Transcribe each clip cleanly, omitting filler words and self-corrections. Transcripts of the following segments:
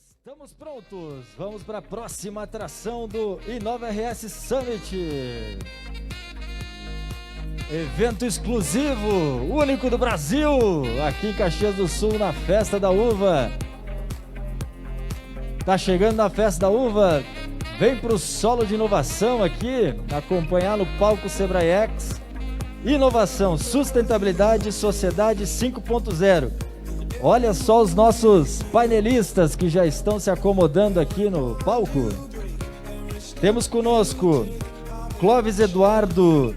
Estamos prontos, vamos para a próxima atração do Inova RS Summit. Evento exclusivo, único do Brasil, aqui em Caxias do Sul, na Festa da Uva. Tá chegando na Festa da Uva, vem pro solo de inovação aqui, acompanhar no palco Sebrae X. Inovação, sustentabilidade, sociedade 5.0. Olha só os nossos painelistas que já estão se acomodando aqui no palco. Temos conosco Clóvis Eduardo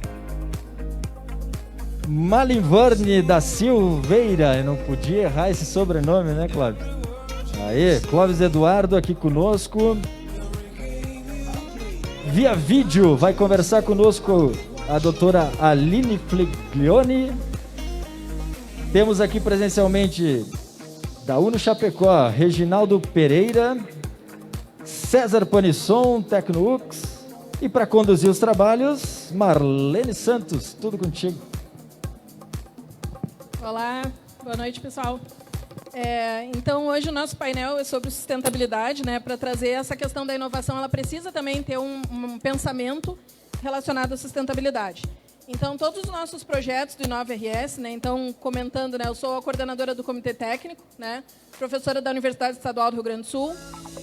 Malinverne da Silveira. Eu não podia errar esse sobrenome, né, Clóvis? Aí, Clóvis Eduardo aqui conosco. Via vídeo vai conversar conosco a doutora Aline Fliglione. Temos aqui presencialmente da Uno Chapecó, Reginaldo Pereira, César Panisson, Tecnoux, e para conduzir os trabalhos, Marlene Santos, tudo contigo. Olá, boa noite, pessoal. Então, hoje o nosso painel é sobre sustentabilidade, né? Para trazer essa questão da inovação, ela precisa também ter um pensamento relacionado à sustentabilidade. Então, todos os nossos projetos do Inova RS, né, então, comentando, né, eu sou a coordenadora do Comitê Técnico, né, professora da Universidade Estadual do Rio Grande do Sul,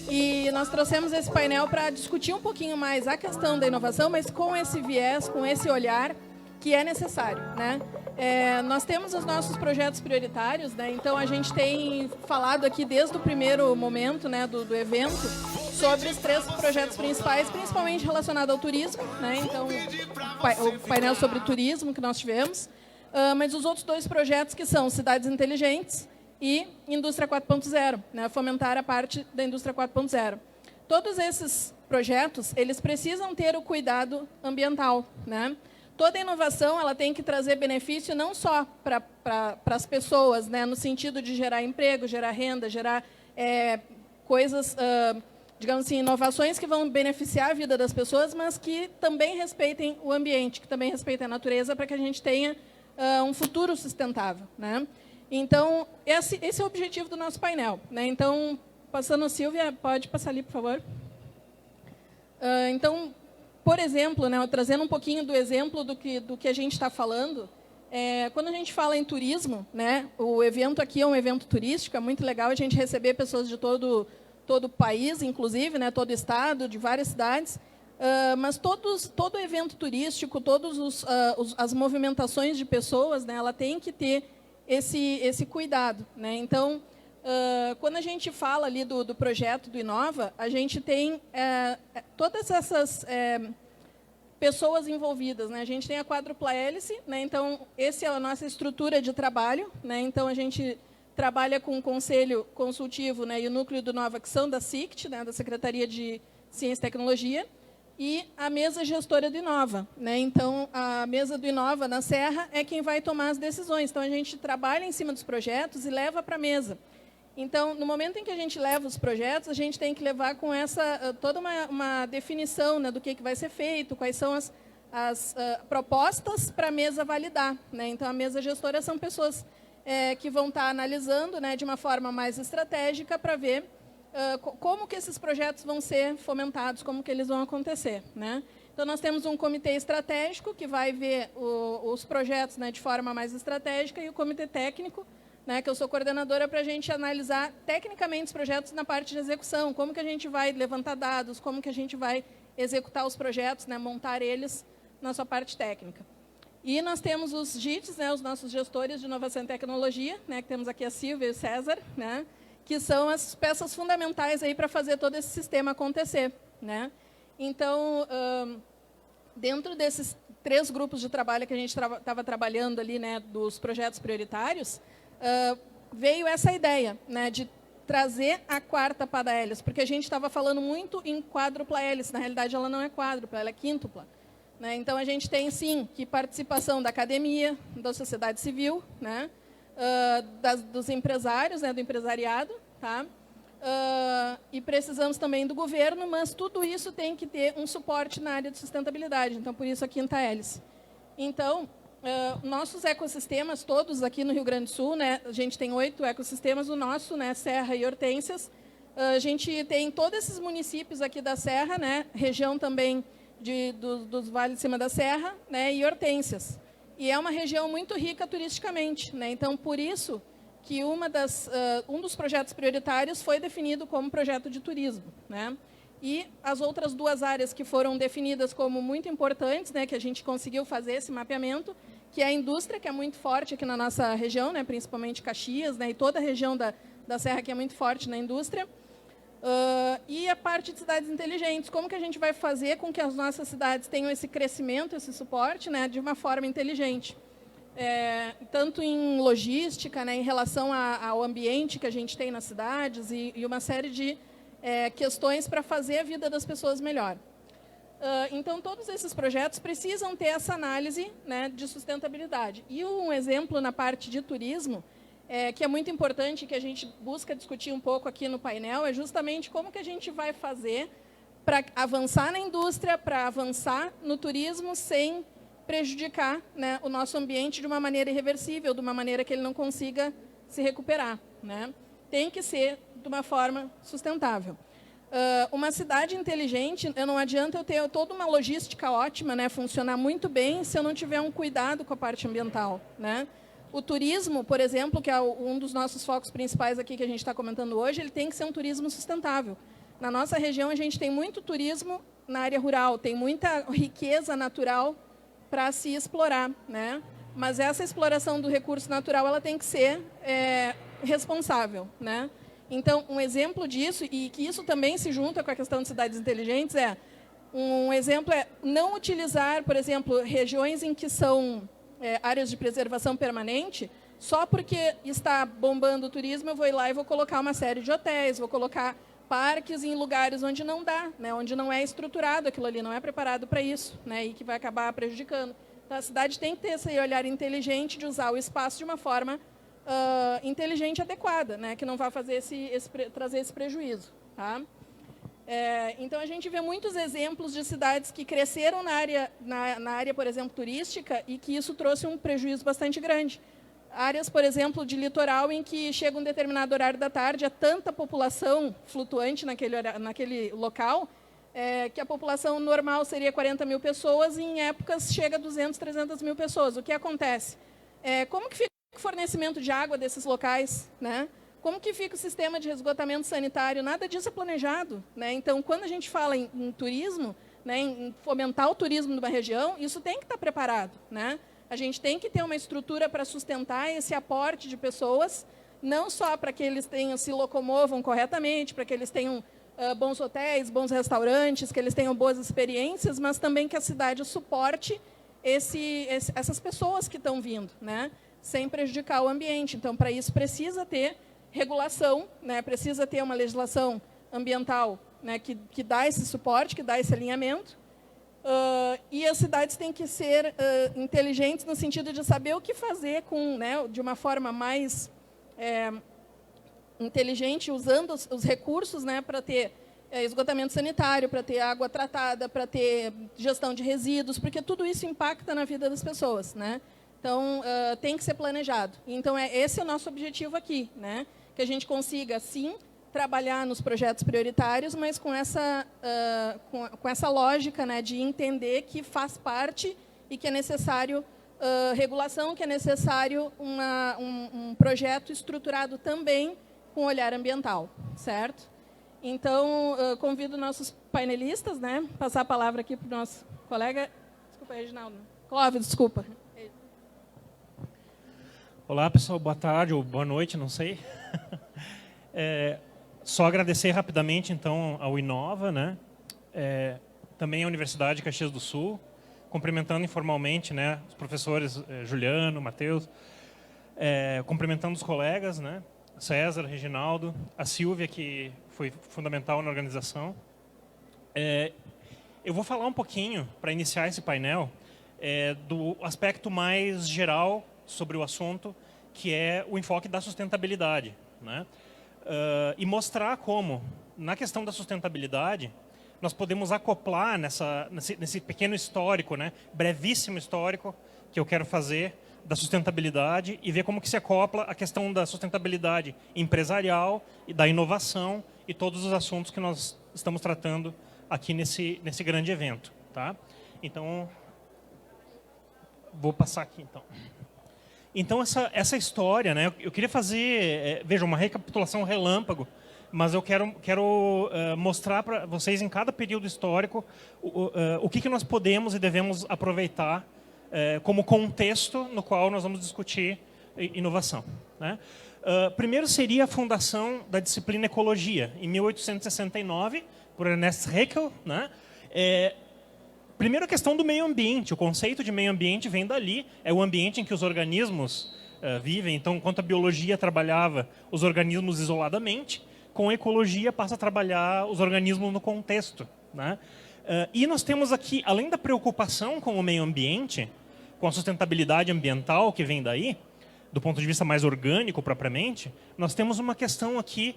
e nós trouxemos esse painel para discutir um pouquinho mais a questão da inovação, mas com esse viés, com esse olhar que é necessário, né? Nós temos os nossos projetos prioritários, né, então a gente tem falado aqui desde o primeiro momento, né, do evento, sobre os 3 projetos principais, principalmente relacionado ao turismo, né? Então, o painel sobre turismo que nós tivemos, mas os outros 2 projetos que são Cidades Inteligentes e Indústria 4.0, né? Fomentar a parte da Indústria 4.0. Todos esses projetos, eles precisam ter o cuidado ambiental, né? Toda inovação ela tem que trazer benefício não só para as pessoas, né? No sentido de gerar emprego, gerar renda, gerar coisas... digamos assim, inovações que vão beneficiar a vida das pessoas, mas que também respeitem o ambiente, que também respeitem a natureza, para que a gente tenha um futuro sustentável, né? Então, esse é o objetivo do nosso painel, né? Então, passando, Silvia, pode passar ali, por favor. Então, por exemplo, né, trazendo um pouquinho do exemplo do que a gente está falando, quando a gente fala em turismo, né, o evento aqui é um evento turístico, é muito legal a gente receber pessoas de todo o país, inclusive, né, todo o estado, de várias cidades, mas todo evento turístico, as movimentações de pessoas, né, ela tem que ter esse cuidado, né? Então, quando a gente fala ali do projeto do Inova, a gente tem todas essas pessoas envolvidas, né? A gente tem a quádrupla hélice, né? Então, essa é a nossa estrutura de trabalho, né? Então, a gente trabalha com o Conselho Consultivo, né, e o Núcleo do Inova, que são da SICT, né, da Secretaria de Ciência e Tecnologia, e a mesa gestora do Inova, né? Então, a mesa do Inova na Serra é quem vai tomar as decisões. Então, a gente trabalha em cima dos projetos e leva para a mesa. Então, no momento em que a gente leva os projetos, a gente tem que levar com toda uma definição, né, do que vai ser feito, quais são as propostas para a mesa validar, né? Então, a mesa gestora são pessoas que vão estar analisando, né, de uma forma mais estratégica para ver como que esses projetos vão ser fomentados, como que eles vão acontecer, né? Então, nós temos um comitê estratégico que vai ver os projetos, né, de forma mais estratégica, e o comitê técnico, né, que eu sou coordenadora, para a gente analisar tecnicamente os projetos na parte de execução, como que a gente vai levantar dados, como que a gente vai executar os projetos, né, montar eles na sua parte técnica. E nós temos os GITs, né, os nossos gestores de inovação e tecnologia, né, que temos aqui a Silvia e o César, né, que são as peças fundamentais aí para fazer todo esse sistema acontecer, né? Então, dentro desses 3 grupos de trabalho que a gente estava trabalhando ali, né, dos projetos prioritários, veio essa ideia, né, de trazer a 4ª pá da hélice, porque a gente estava falando muito em quádrupla hélice, na realidade ela não é quádrupla, ela é quíntupla. Né? Então, a gente tem, sim, que participação da academia, da sociedade civil, né? Dos empresários, né? Do empresariado, tá? E precisamos também do governo, mas tudo isso tem que ter um suporte na área de sustentabilidade. Então, por isso, a 5ª hélice. Então, nossos ecossistemas, todos aqui no Rio Grande do Sul, né? A gente tem 8 ecossistemas, o nosso, né? Serra e Hortênsias, a gente tem todos esses municípios aqui da Serra, né, região também dos vales de cima da Serra, né, e Hortênsias. E é uma região muito rica turisticamente, né? Então, por isso que um dos projetos prioritários foi definido como projeto de turismo, né? E as outras 2 áreas que foram definidas como muito importantes, né, que a gente conseguiu fazer esse mapeamento, que é a indústria, que é muito forte aqui na nossa região, né, principalmente Caxias, né, e toda a região da Serra que é muito forte na indústria, e a parte de cidades inteligentes. Como que a gente vai fazer com que as nossas cidades tenham esse crescimento, esse suporte, né, de uma forma inteligente? Tanto em logística, né, em relação ao ambiente que a gente tem nas cidades e uma série de questões para fazer a vida das pessoas melhor. Então, todos esses projetos precisam ter essa análise, né, de sustentabilidade. E um exemplo na parte de turismo, que é muito importante, que a gente busca discutir um pouco aqui no painel, é justamente como que a gente vai fazer para avançar na indústria, para avançar no turismo sem prejudicar, né, o nosso ambiente de uma maneira irreversível, de uma maneira que ele não consiga se recuperar, né? Tem que ser de uma forma sustentável. Uma cidade inteligente, não adianta eu ter toda uma logística ótima, né, funcionar muito bem, se eu não tiver um cuidado com a parte ambiental, né? O turismo, por exemplo, que é um dos nossos focos principais aqui que a gente está comentando hoje, ele tem que ser um turismo sustentável. Na nossa região, a gente tem muito turismo na área rural, tem muita riqueza natural para se explorar, né? Mas essa exploração do recurso natural, ela tem que ser responsável, né? Então, um exemplo disso, e que isso também se junta com a questão de cidades inteligentes, um exemplo é não utilizar, por exemplo, regiões em que são áreas de preservação permanente, só porque está bombando o turismo, eu vou ir lá e vou colocar uma série de hotéis, vou colocar parques em lugares onde não dá, né, onde não é estruturado aquilo ali, não é preparado para isso, né, e que vai acabar prejudicando. Então, a cidade tem que ter esse olhar inteligente de usar o espaço de uma forma inteligente e adequada, né, que não vai fazer trazer esse prejuízo. Tá? Então, a gente vê muitos exemplos de cidades que cresceram na área, por exemplo, turística, e que isso trouxe um prejuízo bastante grande. Áreas, por exemplo, de litoral, em que chega um determinado horário da tarde, há tanta população flutuante naquele local, que a população normal seria 40 mil pessoas, e em épocas chega a 200, 300 mil pessoas. O que acontece? Como que fica o fornecimento de água desses locais, né? Como que fica o sistema de esgotamento sanitário? Nada disso é planejado, né? Então, quando a gente fala em turismo, né, em fomentar o turismo de uma região, isso tem que estar preparado, né? A gente tem que ter uma estrutura para sustentar esse aporte de pessoas, não só para que eles se locomovam corretamente, para que eles tenham bons hotéis, bons restaurantes, que eles tenham boas experiências, mas também que a cidade suporte essas pessoas que estão vindo, né? Sem prejudicar o ambiente. Então, para isso, precisa ter regulação, né? Precisa ter uma legislação ambiental, né? que dá esse suporte, que dá esse alinhamento. E as cidades têm que ser inteligentes no sentido de saber o que fazer né, de uma forma mais inteligente, usando os recursos, né, para ter esgotamento sanitário, para ter água tratada, para ter gestão de resíduos, porque tudo isso impacta na vida das pessoas, né? Então, tem que ser planejado. Então, esse é o nosso objetivo aqui, né? Que a gente consiga, sim, trabalhar nos projetos prioritários, mas com essa lógica, né, de entender que faz parte e que é necessário regulação, que é necessário um projeto estruturado também com olhar ambiental, certo? Então, convido nossos painelistas, né, passar a palavra aqui para o nosso colega. Desculpa, Reginaldo. Clóvis, desculpa. Olá, pessoal. Boa tarde ou boa noite, não sei. Só agradecer rapidamente, então, ao Inova, né? Também à Universidade de Caxias do Sul, cumprimentando informalmente, né, os professores Juliano, Matheus, cumprimentando os colegas, né, César, Reginaldo, a Silvia, que foi fundamental na organização. Eu vou falar um pouquinho, para iniciar esse painel, do aspecto mais geral sobre o assunto, que é o enfoque da sustentabilidade, né? E mostrar como, na questão da sustentabilidade, nós podemos acoplar nesse pequeno histórico, né, brevíssimo histórico que eu quero fazer da sustentabilidade, e ver como que se acopla a questão da sustentabilidade empresarial e da inovação e todos os assuntos que nós estamos tratando aqui nesse grande evento. Tá? Então, vou passar aqui, então. Então, essa história, né, eu queria fazer, veja, uma recapitulação relâmpago, mas eu quero mostrar para vocês, em cada período histórico, o que nós podemos e devemos aproveitar como contexto no qual nós vamos discutir inovação. Né? Primeiro seria a fundação da disciplina Ecologia, em 1869, por Ernest Haeckel. Né? Primeiro a questão do meio ambiente. O conceito de meio ambiente vem dali. É o ambiente em que os organismos vivem. Então, enquanto a biologia trabalhava os organismos isoladamente, com a ecologia passa a trabalhar os organismos no contexto. Né? E nós temos aqui, além da preocupação com o meio ambiente, com a sustentabilidade ambiental que vem daí, do ponto de vista mais orgânico propriamente, nós temos uma questão aqui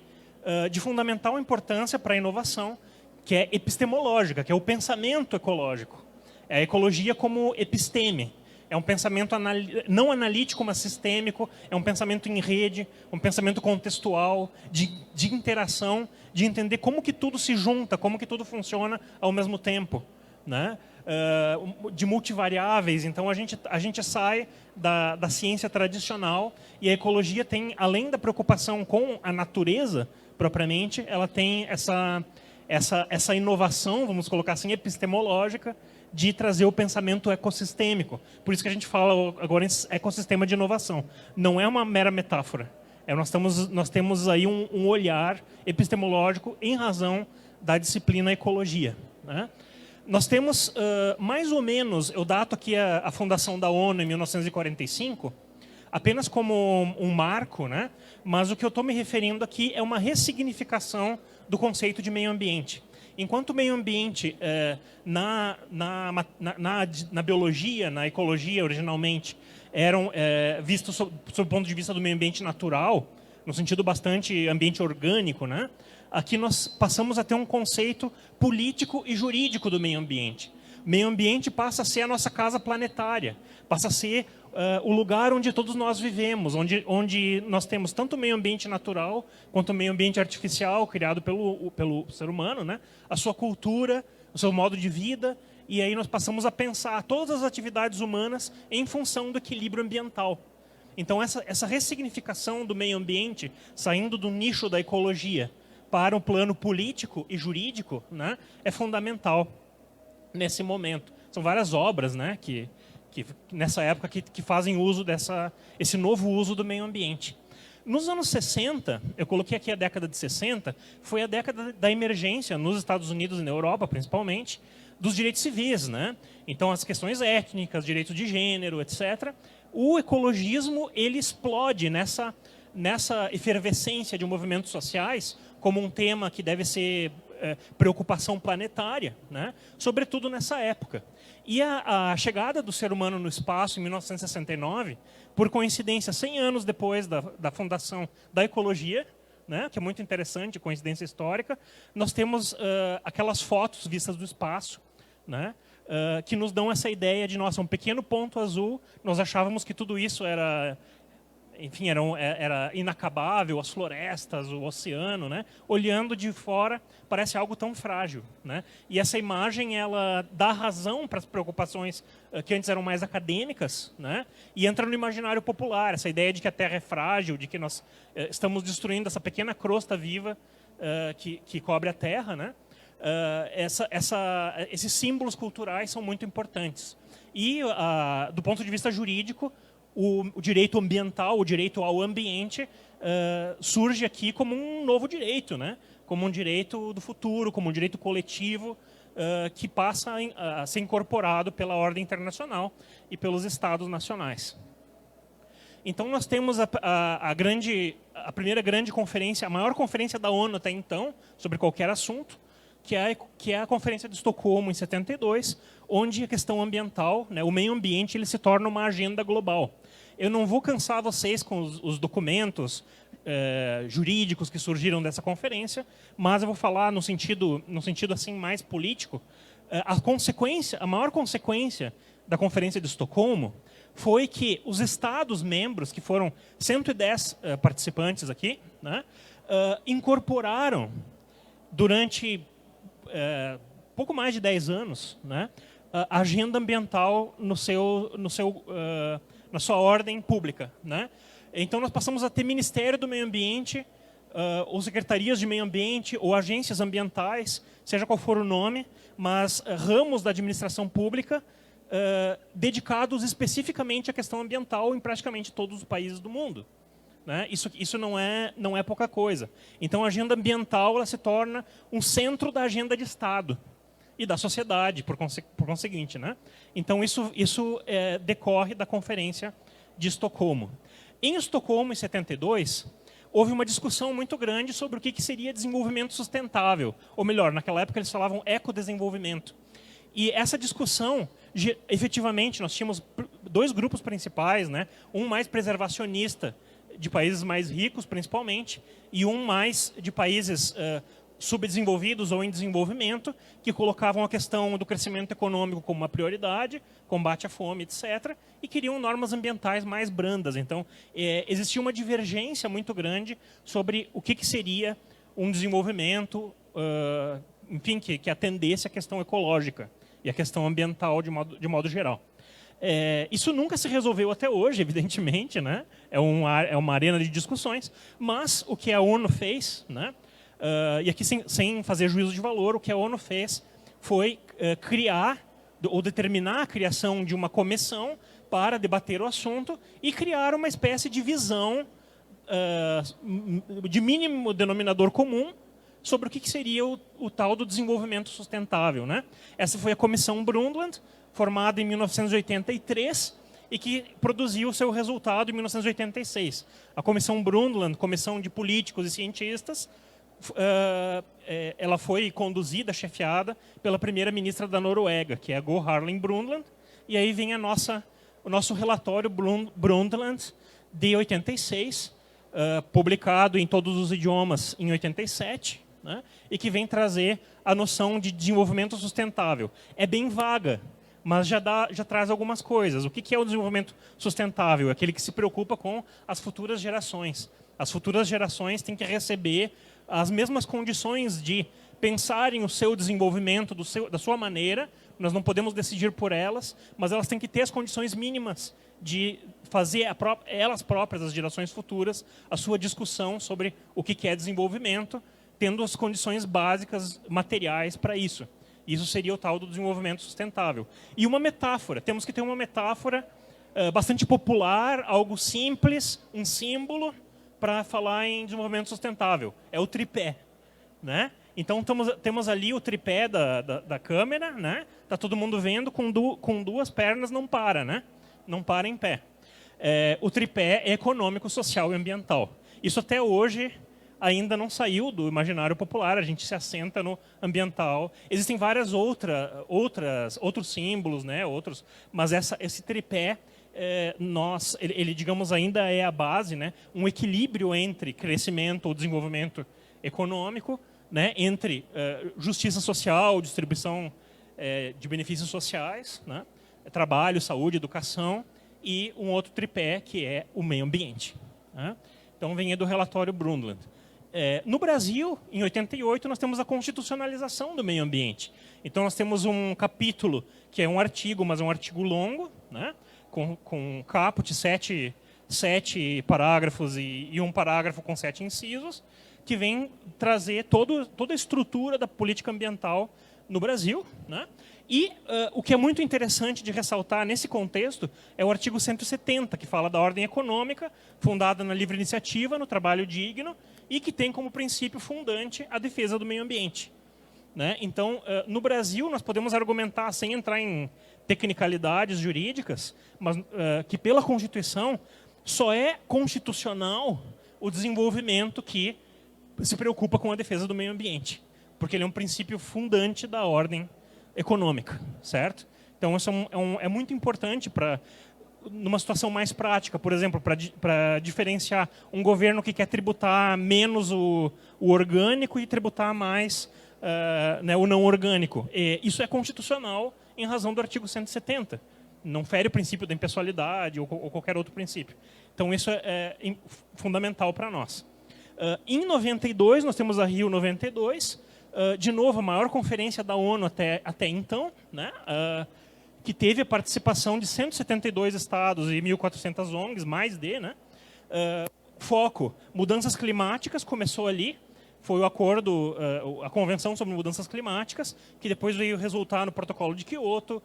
de fundamental importância para a inovação, que é epistemológica, que é o pensamento ecológico. É a ecologia como episteme. É um pensamento não analítico, mas sistêmico. É um pensamento em rede, um pensamento contextual, de interação, de entender como que tudo se junta, como que tudo funciona ao mesmo tempo. Né? De multivariáveis. Então, a gente sai da ciência tradicional e a ecologia tem, além da preocupação com a natureza propriamente, ela tem essa inovação, vamos colocar assim, epistemológica, de trazer o pensamento ecossistêmico. Por isso que a gente fala agora em ecossistema de inovação. Não é uma mera metáfora. Nós temos aí um olhar epistemológico em razão da disciplina ecologia. Né? Nós temos, mais ou menos, eu dato aqui a fundação da ONU em 1945, apenas como um marco, né? Mas o que eu estou me referindo aqui é uma ressignificação do conceito de meio ambiente. Enquanto o meio ambiente, na biologia, na ecologia, originalmente, eram vistos sob o ponto de vista do meio ambiente natural, no sentido bastante ambiente orgânico, né? Aqui nós passamos a ter um conceito político e jurídico do meio ambiente. O meio ambiente passa a ser a nossa casa planetária, passa a ser o lugar onde todos nós vivemos, onde nós temos tanto o meio ambiente natural quanto o meio ambiente artificial criado pelo ser humano, né? A sua cultura, o seu modo de vida, e aí nós passamos a pensar todas as atividades humanas em função do equilíbrio ambiental. Então, essa ressignificação do meio ambiente, saindo do nicho da ecologia para o plano político e jurídico, né, é fundamental nesse momento. São várias obras, né, que nessa época que fazem uso esse novo uso do meio ambiente. Nos anos 60, eu coloquei aqui a década de 60, foi a década da emergência, nos Estados Unidos e na Europa, principalmente, dos direitos civis. Né? Então, as questões étnicas, direitos de gênero, etc. O ecologismo ele explode nessa efervescência de movimentos sociais como um tema que deve ser preocupação planetária, né? Sobretudo nessa época. E a chegada do ser humano no espaço, em 1969, por coincidência, 100 anos depois da fundação da ecologia, né, que é muito interessante, coincidência histórica, nós temos aquelas fotos vistas do espaço, né, que nos dão essa ideia de, nossa, um pequeno ponto azul, nós achávamos que tudo isso era... Enfim, era inacabável, as florestas, o oceano, né? Olhando de fora, parece algo tão frágil, né? E essa imagem, ela dá razão para as preocupações que antes eram mais acadêmicas, né? E entra no imaginário popular, essa ideia de que a Terra é frágil, de que nós estamos destruindo essa pequena crosta viva que cobre a Terra, né? Esses símbolos culturais são muito importantes. E, do ponto de vista jurídico, o direito ambiental, o direito ao ambiente, surge aqui como um novo direito, né? Como um direito do futuro, como um direito coletivo, que passa a ser incorporado pela ordem internacional e pelos estados nacionais. Então, nós temos a primeira grande conferência, a maior conferência da ONU até então, sobre qualquer assunto, que é a Conferência de Estocolmo, em 72, onde a questão ambiental, né, o meio ambiente, ele se torna uma agenda global. Eu não vou cansar vocês com os documentos jurídicos que surgiram dessa conferência, mas eu vou falar no sentido assim, mais político. A maior consequência da Conferência de Estocolmo foi que os Estados-membros, que foram 110 participantes aqui, né, incorporaram durante pouco mais de 10 anos, né, a agenda ambiental na sua ordem pública, né? Então, nós passamos a ter Ministério do Meio Ambiente, ou secretarias de meio ambiente, ou agências ambientais, seja qual for o nome, mas ramos da administração pública dedicados especificamente à questão ambiental em praticamente todos os países do mundo. Né? Isso não é pouca coisa. Então, a agenda ambiental ela se torna um centro da agenda de Estado e da sociedade, por conseguinte. Né? Então, isso decorre da Conferência de Estocolmo. Em Estocolmo, em 72, houve uma discussão muito grande sobre o que seria desenvolvimento sustentável. Ou melhor, naquela época eles falavam ecodesenvolvimento. E essa discussão, efetivamente, nós tínhamos dois grupos principais, né? Um mais preservacionista, de países mais ricos, principalmente, e um mais de países subdesenvolvidos ou em desenvolvimento, que colocavam a questão do crescimento econômico como uma prioridade, combate à fome, etc., e queriam normas ambientais mais brandas. Então, existia uma divergência muito grande sobre o que seria um desenvolvimento, enfim, que atendesse à questão ecológica e à questão ambiental de modo geral. Isso nunca se resolveu até hoje, evidentemente, né? É uma arena de discussões, mas o que a ONU fez, né? E aqui sem fazer juízo de valor, o que a ONU fez foi criar ou determinar a criação de uma comissão para debater o assunto e criar uma espécie de visão de mínimo denominador comum sobre o que seria o tal do desenvolvimento sustentável. Né? Essa foi a Comissão Brundtland, formada em 1983 e que produziu o seu resultado em 1986. A Comissão Brundtland, comissão de políticos e cientistas, ela foi conduzida, chefiada pela primeira-ministra da Noruega, que é a Gro Harlem Brundtland, e aí vem o nosso relatório Brundtland de 86, publicado em todos os idiomas em 87, né, e que vem trazer a noção de desenvolvimento sustentável. É bem vaga, mas já traz algumas coisas. O que é o desenvolvimento sustentável? É aquele que se preocupa com as futuras gerações. As futuras gerações têm que receber as mesmas condições de pensarem o seu desenvolvimento da sua maneira. Nós não podemos decidir por elas, mas elas têm que ter as condições mínimas de fazer elas próprias, as gerações futuras, a sua discussão sobre o que é desenvolvimento, tendo as condições básicas materiais para isso. Isso seria o tal do desenvolvimento sustentável. E uma metáfora. Temos que ter uma metáfora bastante popular, algo simples, um símbolo, para falar em desenvolvimento sustentável. É o tripé. Né? Então, temos ali o tripé da câmera. Né? Tá todo mundo vendo, com duas pernas não para. Né? Não para em pé. O tripé é econômico, social e ambiental. Isso até hoje ainda não saiu do imaginário popular, a gente se assenta no ambiental. Existem várias outros símbolos, né, mas esse tripé, ele, digamos, ainda é a base, né, um equilíbrio entre crescimento ou desenvolvimento econômico, né, entre justiça social, distribuição de benefícios sociais, né, trabalho, saúde, educação, e um outro tripé, que é o meio ambiente. Né? Então, vem do relatório Brundtland. No Brasil, em 88, nós temos a constitucionalização do meio ambiente. Então, nós temos um capítulo, que é um artigo, mas é um artigo longo, né? com caput, 7 parágrafos e um parágrafo com 7 incisos, que vem trazer toda a estrutura da política ambiental no Brasil. Né? E o que é muito interessante de ressaltar nesse contexto é o artigo 170, que fala da ordem econômica, fundada na livre iniciativa, no trabalho digno, e que tem como princípio fundante a defesa do meio ambiente. Né? Então, no Brasil, nós podemos argumentar, sem entrar em tecnicalidades jurídicas, mas que pela Constituição só é constitucional o desenvolvimento que se preocupa com a defesa do meio ambiente, porque ele é um princípio fundante da ordem econômica, certo? Então, isso é muito importante numa situação mais prática, por exemplo, para diferenciar um governo que quer tributar menos o orgânico e tributar mais né, o não orgânico. Isso é constitucional em razão do artigo 170. Não fere o princípio da impessoalidade ou qualquer outro princípio. Então, isso é fundamental para nós. Em 92, nós temos a Rio 92, de novo, a maior conferência da ONU até então, né? Que teve a participação de 172 estados e 1.400 ONGs, mais de, né? Foco, mudanças climáticas, começou ali, foi o acordo, a Convenção sobre Mudanças Climáticas, que depois veio resultar no Protocolo de Quioto,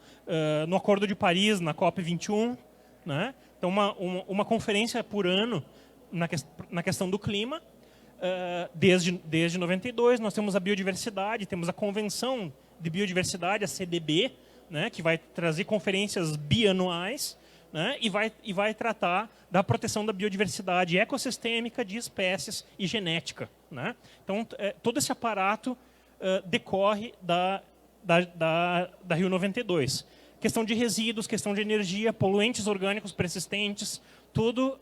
no Acordo de Paris, na COP21. Né? Então, uma conferência por ano na questão do clima. Desde 92, nós temos a biodiversidade, temos a Convenção de Biodiversidade, a CDB, né, que vai trazer conferências bianuais, né, e vai tratar da proteção da biodiversidade ecossistêmica, de espécies e genética. Né? Então, todo esse aparato decorre da Rio 92. Questão de resíduos, questão de energia, poluentes orgânicos persistentes, tudo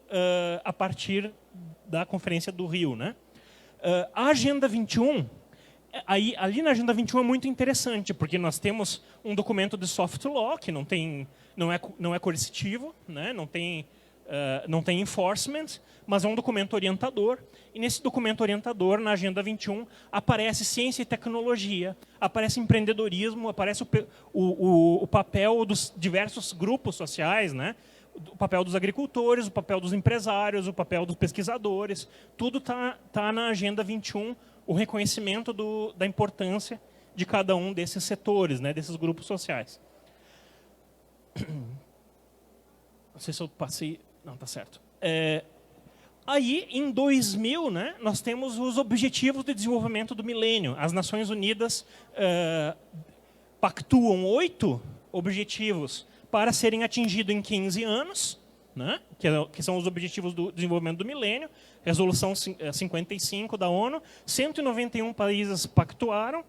a partir da Conferência do Rio. Né? A Agenda 21, ali na Agenda 21 é muito interessante, porque nós temos um documento de soft law, que não é coercitivo, né? não tem enforcement, mas é um documento orientador. E nesse documento orientador, na Agenda 21, aparece ciência e tecnologia, aparece empreendedorismo, aparece o papel dos diversos grupos sociais, né? O papel dos agricultores, o papel dos empresários, o papel dos pesquisadores. Tudo está na Agenda 21, o reconhecimento da importância de cada um desses setores, né? Desses grupos sociais. Não sei se eu passei... Não, está certo. Aí, em 2000, né, nós temos os Objetivos de Desenvolvimento do Milênio. As Nações Unidas pactuam 8 objetivos para serem atingidos em 15 anos, né, que são os Objetivos do Desenvolvimento do Milênio, Resolução 55 da ONU. 191 países pactuaram,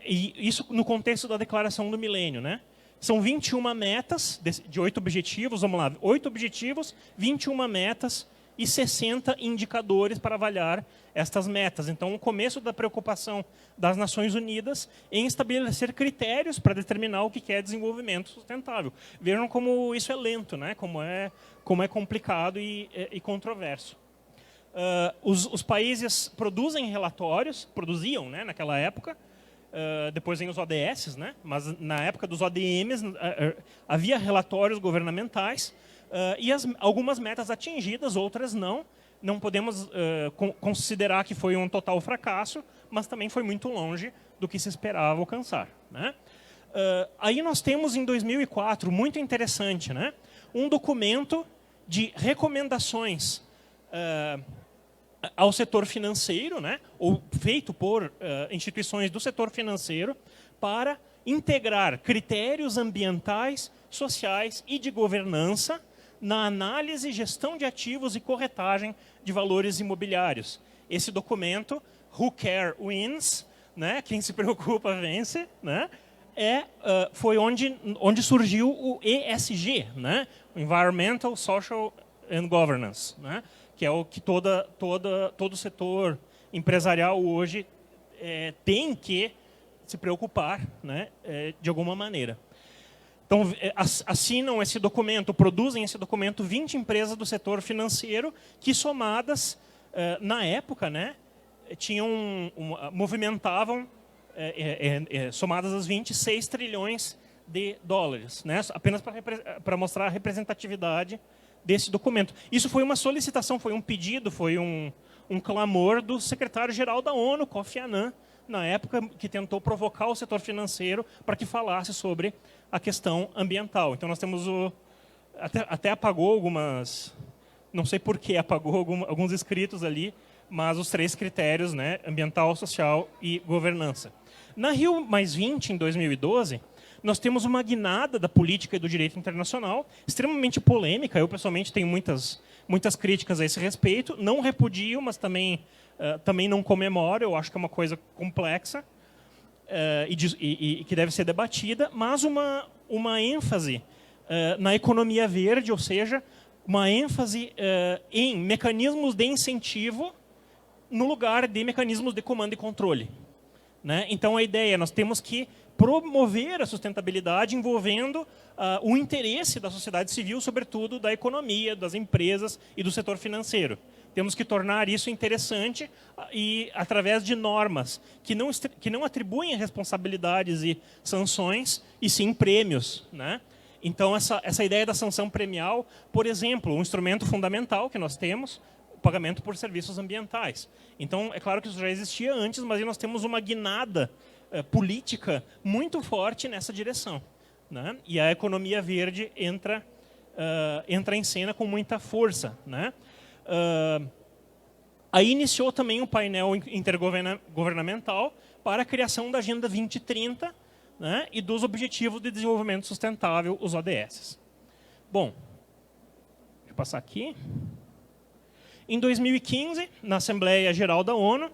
e isso no contexto da Declaração do Milênio. Né? São 21 metas de 8 objetivos, vamos lá, 8 objetivos, 21 metas e 60 indicadores para avaliar estas metas. Então, o começo da preocupação das Nações Unidas em estabelecer critérios para determinar o que é desenvolvimento sustentável. Vejam como isso é lento, né? Como é complicado e controverso. Os países produzem relatórios, produziam, né, naquela época. Depois vem os ODS, né? Mas na época dos ODMs havia relatórios governamentais e algumas metas atingidas, outras não. Não podemos considerar que foi um total fracasso, mas também foi muito longe do que se esperava alcançar. Né? Aí nós temos, em 2004, muito interessante, né? Um documento de recomendações ao setor financeiro, né? Ou feito por instituições do setor financeiro, para integrar critérios ambientais, sociais e de governança na análise, gestão de ativos e corretagem de valores imobiliários. Esse documento, Who Care Wins, né? Quem se preocupa vence, né? Foi onde surgiu o ESG, né? Environmental, Social and Governance, né? Que é o que todo setor empresarial hoje tem que se preocupar, né? De alguma maneira. Então, assinam esse documento, produzem esse documento 20 empresas do setor financeiro que, somadas, na época, né, movimentavam, somadas as 26 trilhões de dólares, né, apenas para mostrar a representatividade desse documento. Isso foi uma solicitação, foi um pedido, foi um clamor do secretário-geral da ONU, Kofi Annan, na época, que tentou provocar o setor financeiro para que falasse sobre a questão ambiental. Então, nós temos até apagou algumas... Não sei por que apagou alguns escritos ali, mas os 3 critérios, né, ambiental, social e governança. Na Rio+20, em 2012, nós temos uma guinada da política e do direito internacional, extremamente polêmica. Eu, pessoalmente, tenho muitas críticas a esse respeito. Não repudio, mas também não comemoro. Eu acho que é uma coisa complexa e que deve ser debatida, mas uma ênfase na economia verde, ou seja, uma ênfase em mecanismos de incentivo no lugar de mecanismos de comando e controle. Né? Então, a ideia é nós temos que promover a sustentabilidade envolvendo o interesse da sociedade civil, sobretudo da economia, das empresas e do setor financeiro. Temos que tornar isso interessante e através de normas que não atribuem responsabilidades e sanções, e sim prêmios, né? Então, essa ideia da sanção premial, por exemplo, um instrumento fundamental que nós temos, o pagamento por serviços ambientais. Então, é claro que isso já existia antes, mas nós temos uma guinada política muito forte nessa direção, né? E a economia verde entra em cena com muita força, né? Aí iniciou também um painel intergovernamental para a criação da Agenda 2030, né, e dos Objetivos de Desenvolvimento Sustentável, os ODS. Bom, deixa eu passar aqui. Em 2015, na Assembleia Geral da ONU,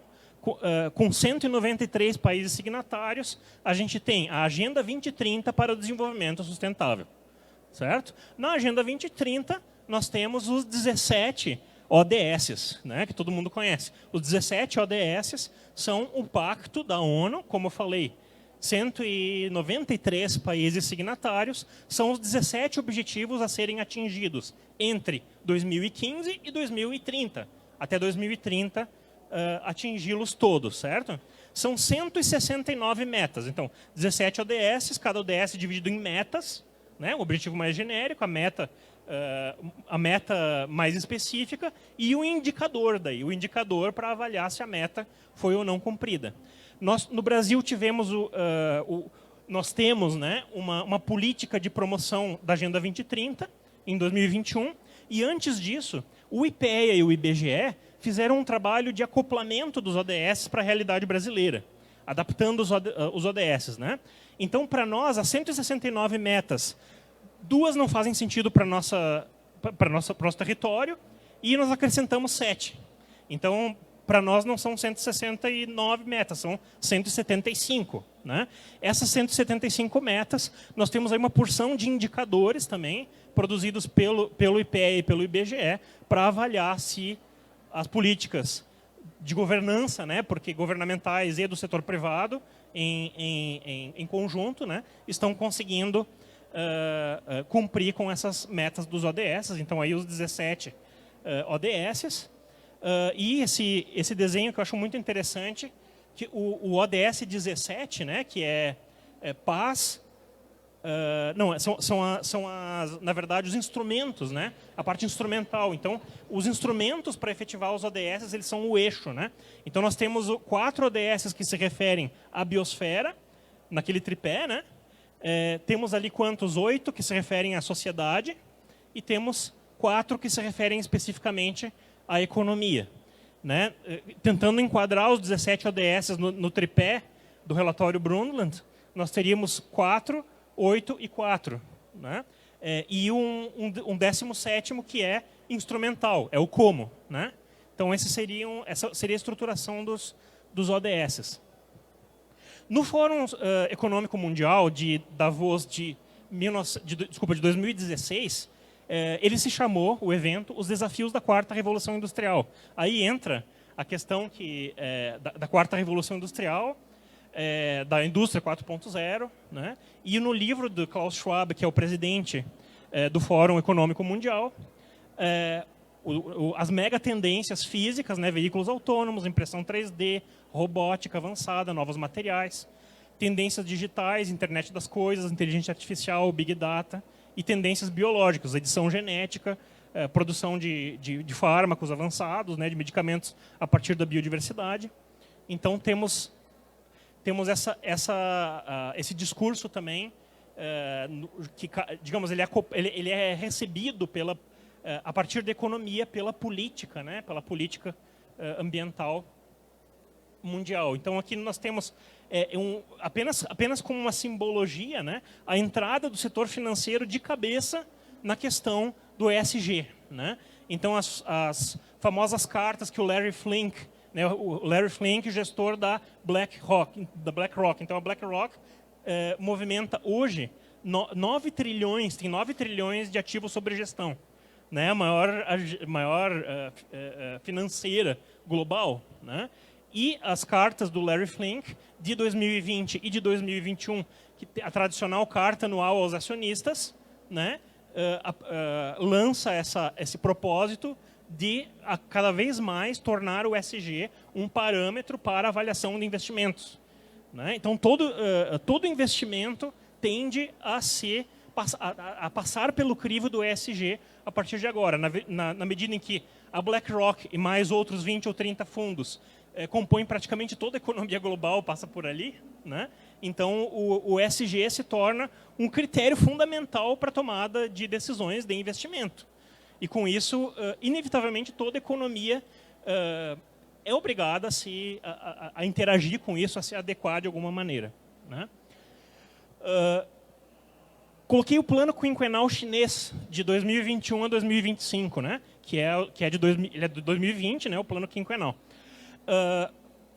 com 193 países signatários, a gente tem a Agenda 2030 para o Desenvolvimento Sustentável. Certo? Na Agenda 2030, nós temos os 17 ODS, né, que todo mundo conhece. Os 17 ODS são um pacto da ONU, como eu falei, 193 países signatários, são os 17 objetivos a serem atingidos entre 2015 e 2030. Até 2030, atingi-los todos, certo? São 169 metas. Então, 17 ODS, cada ODS dividido em metas, né? O objetivo mais genérico, a meta mais específica e o indicador daí, o indicador para avaliar se a meta foi ou não cumprida. Nós no Brasil nós temos, né, uma política de promoção da Agenda 2030 em 2021 e antes disso o IPEA e o IBGE fizeram um trabalho de acoplamento dos ODS para a realidade brasileira, adaptando os ODS, né? Então, para nós, as 169 metas, 2 não fazem sentido para o nosso território e nós acrescentamos 7. Então, para nós não são 169 metas, são 175. Né? Essas 175 metas, nós temos aí uma porção de indicadores também, produzidos pelo IPEA e pelo IBGE, para avaliar se as políticas de governança, né, porque governamentais e do setor privado, em conjunto, né, estão conseguindo cumprir com essas metas dos ODS. Então, aí os 17 ODS. E esse desenho que eu acho muito interessante, que o ODS 17, né, que é paz, na verdade, os instrumentos, né, a parte instrumental. Então, os instrumentos para efetivar os ODS, eles são o eixo. Né? Então, nós temos 4 ODS que se referem à biosfera, naquele tripé. Né? Temos ali quantos? 8 que se referem à sociedade e temos 4 que se referem especificamente à economia. Né? Tentando enquadrar os 17 ODS no tripé do relatório Brundtland, nós teríamos 4, 8 e 4. Né? E um 17º que é instrumental, é o como. Né? Então, essa seria a estruturação dos ODS. No Fórum Econômico Mundial de Davos de 2016, ele se chamou, o evento, Os Desafios da Quarta Revolução Industrial. Aí entra a questão da Quarta Revolução Industrial, da Indústria 4.0, né? E no livro do Klaus Schwab, que é o presidente do Fórum Econômico Mundial, as mega tendências físicas, né? Veículos autônomos, impressão 3D, robótica avançada, novos materiais, tendências digitais, internet das coisas, inteligência artificial, big data, e tendências biológicas, edição genética, produção de fármacos avançados, né, de medicamentos a partir da biodiversidade. Então, temos esse discurso também, que, digamos, ele é recebido a partir da economia pela política, né, pela política ambiental mundial. Então, aqui nós temos apenas como uma simbologia, né, a entrada do setor financeiro de cabeça na questão do ESG. Né? Então, as famosas cartas que o Larry Flink, né, o Larry Flink, gestor da BlackRock. Então, a BlackRock movimenta hoje 9 trilhões, tem 9 trilhões de ativos sob gestão. Né? A maior financeira global. Né? E as cartas do Larry Flink, de 2020 e de 2021, a tradicional carta anual aos acionistas, né, lança esse propósito de cada vez mais tornar o ESG um parâmetro para avaliação de investimentos, né? Então, todo investimento tende a passar pelo crivo do ESG a partir de agora, na medida em que a BlackRock e mais outros 20 ou 30 fundos compõem praticamente toda a economia global, passa por ali, né? Então, o ESG se torna um critério fundamental para a tomada de decisões de investimento. E, com isso, inevitavelmente, toda a economia é obrigada a interagir com isso, a se adequar de alguma maneira, né? Coloquei o plano quinquenal chinês de 2021 a 2025, né? Ele é de 2020, né? O plano quinquenal.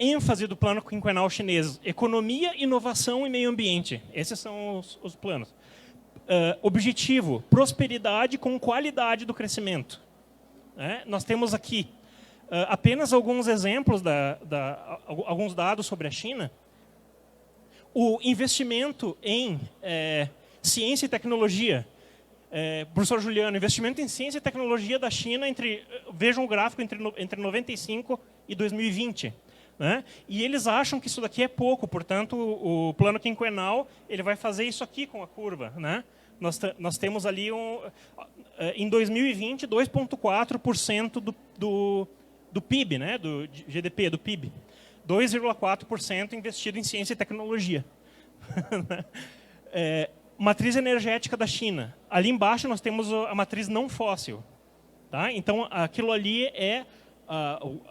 Ênfase do plano quinquenal chinês: economia, inovação e meio ambiente. Esses são os planos. Objetivo: prosperidade com qualidade do crescimento. Nós temos aqui apenas alguns exemplos, alguns dados sobre a China. O investimento em ciência e tecnologia. Professor Juliano, investimento em ciência e tecnologia da China, vejam o gráfico, entre 95 e 2020. Né? E eles acham que isso daqui é pouco, portanto, o plano quinquenal ele vai fazer isso aqui com a curva. Né? Nós temos ali, em 2020, 2,4% do PIB, né? Do GDP, do PIB. 2,4% investido em ciência e tecnologia. Matriz energética da China. Ali embaixo nós temos a matriz não fóssil. Tá? Então, aquilo ali é,